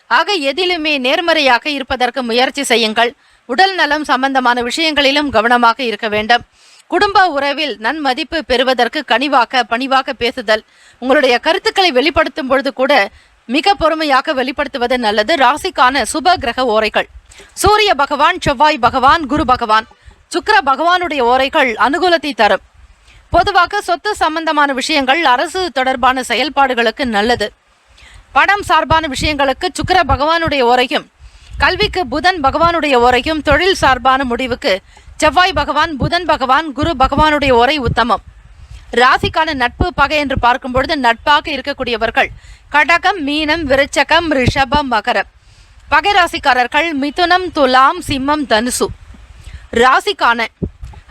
ஆக எதிலுமே நேர்மறையாக இருப்பதற்கு முயற்சி செய்யுங்கள். உடல் நலம் சம்பந்தமான விஷயங்களிலும் கவனமாக இருக்க வேண்டும். குடும்ப உறவில் நன்மதிப்பு பெறுவதற்கு கனிவாக பணிவாக பேசுதல். உங்களுடைய கருத்துக்களை வெளிப்படுத்தும் பொழுது கூட மிக பொறுமையாக வெளிப்படுத்துவது நல்லது. ராசிக்கான சுப கிரக ஓரைகள்: சூரிய பகவான், செவ்வாய் பகவான், குரு பகவான், சுக்கிர பகவானுடைய ஓரைகள் அனுகூலத்தை தரும். பொதுவாக சொத்து சம்பந்தமான விஷயங்கள், அரசு தொடர்பான செயல்பாடுகளுக்கு நல்லது. பணம் சார்பான விஷயங்களுக்கு சுக்கிர பகவானுடைய ஓரையும், கல்விக்கு புதன் பகவானுடைய ஓரையும், தொழில் சார்பான முடிவுக்கு செவ்வாய் பகவான், புதன் பகவான், குரு பகவானுடைய ஓரை உத்தமம். ராசிக்கான நட்பு பகை என்று பார்க்கும் பொழுது நட்பாக இருக்கக்கூடியவர்கள் கடகம், மீனம், விருச்சகம், ரிஷபம், மகரம். பகை ராசிக்காரர்கள் மிதுனம், துலாம், சிம்மம், தனுசு. ராசிக்கான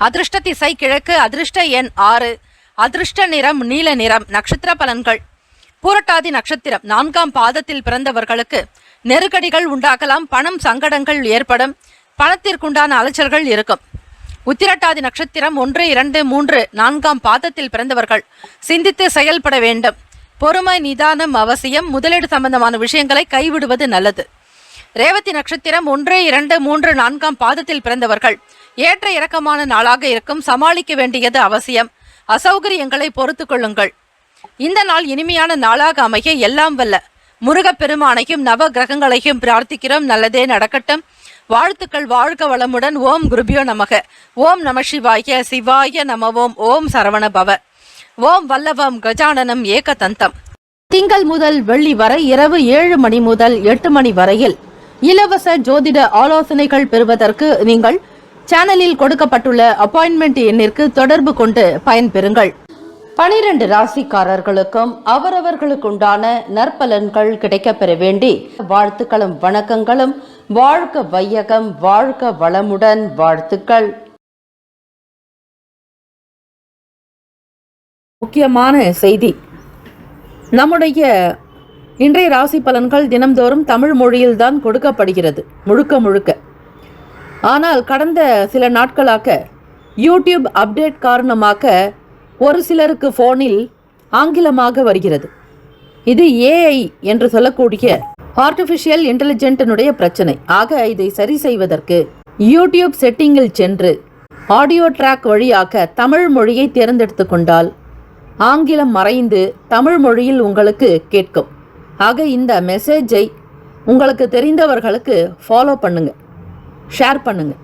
அதிர்ஷ்ட திசை கிழக்கு, அதிர்ஷ்ட எண் 6, அதிர்ஷ்ட நிறம் நீல நிறம். நட்சத்திர பலன்கள்: பூரட்டாதி நட்சத்திரம் 4ஆம் பாதத்தில் பிறந்தவர்களுக்கு நெருக்கடிகள் உண்டாகலாம். பணம் சங்கடங்கள் ஏற்படும். பணத்திற்குண்டான அலைச்சல்கள் இருக்கும். உத்திரட்டாதி நட்சத்திரம் 1, 2, 3, 4ஆம் பாதத்தில் பிறந்தவர்கள் சிந்தித்து செயல்பட வேண்டும். பொறுமை, நிதானம் அவசியம். முதலீடு சம்பந்தமான விஷயங்களை கைவிடுவது நல்லது. ரேவதி நட்சத்திரம் 1, 2, 3, 4ஆம் பாதத்தில் பிறந்தவர்கள் ஏற்ற இறக்கமான நாளாக இருக்கும். சமாளிக்க வேண்டியது அவசியம். அசௌகரியங்களை பொறுத்து கொள்ளுங்கள். இந்த நாள் இனிமையான நாளாக அமைய எல்லாம் வல்ல முருகப்பெருமானையும் நவ கிரகங்களையும் பிரார்த்திக்கிறோம். நல்லதே நடக்கட்டும். வாழ்த்துக்கள். வாழ்க வளமுடன். ஓம் குருபியோ நமக. ஓம் நம சிவாய. சிவாய நமவோம். ஓம் சரவண பவ. ஓம் வல்லவம் கஜானனம் ஏகதந்தம். திங்கள் முதல் வெள்ளி வரை இரவு 7 மணி முதல் 8 மணி வரையில் இலவச ஜோதிட ஆலோசனைகள் பெறுவதற்கு நீங்கள் சேனலில் கொடுக்கப்பட்டுள்ள அப்பாயின்மெண்ட் எண்ணிற்கு தொடர்பு கொண்டு பயன்பெறுங்கள். 12 ராசிக்காரர்களுக்கும் அவரவர்களுக்குண்டான நற்பலன்கள் கிடைக்கப்பெற வேண்டி வாழ்த்துக்களும் வணக்கங்களும். வாழ்க வையகம், வாழ்க வளமுடன். வாழ்த்துக்கள். முக்கியமான செய்தி. நம்முடைய இன்றைய ராசி பலன்கள் தினம்தோறும் தமிழ் மொழியில்தான் கொடுக்கப்படுகிறது முழுக்க. ஆனால் கடந்த சில நாட்களாக யூடியூப் அப்டேட் காரணமாக ஒரு சிலருக்கு ஃபோனில் ஆங்கிலமாக வருகிறது. இது ஏஐ என்று சொல்லக்கூடிய ஆர்டிஃபிஷியல் இன்டெலிஜென்ட்டினுடைய பிரச்சனை. ஆக இதை சரி செய்வதற்கு யூடியூப் செட்டிங்கில் சென்று ஆடியோ ட்ராக் வழியாக தமிழ் மொழியை தேர்ந்தெடுத்து கொண்டால் ஆங்கிலம் மறைந்து தமிழ் மொழியில் உங்களுக்கு கேட்கும். ஆக இந்த மெசேஜை உங்களுக்கு தெரிந்தவர்களுக்கு ஃபாலோ பண்ணுங்க, ஷேர் பண்ணுங்க.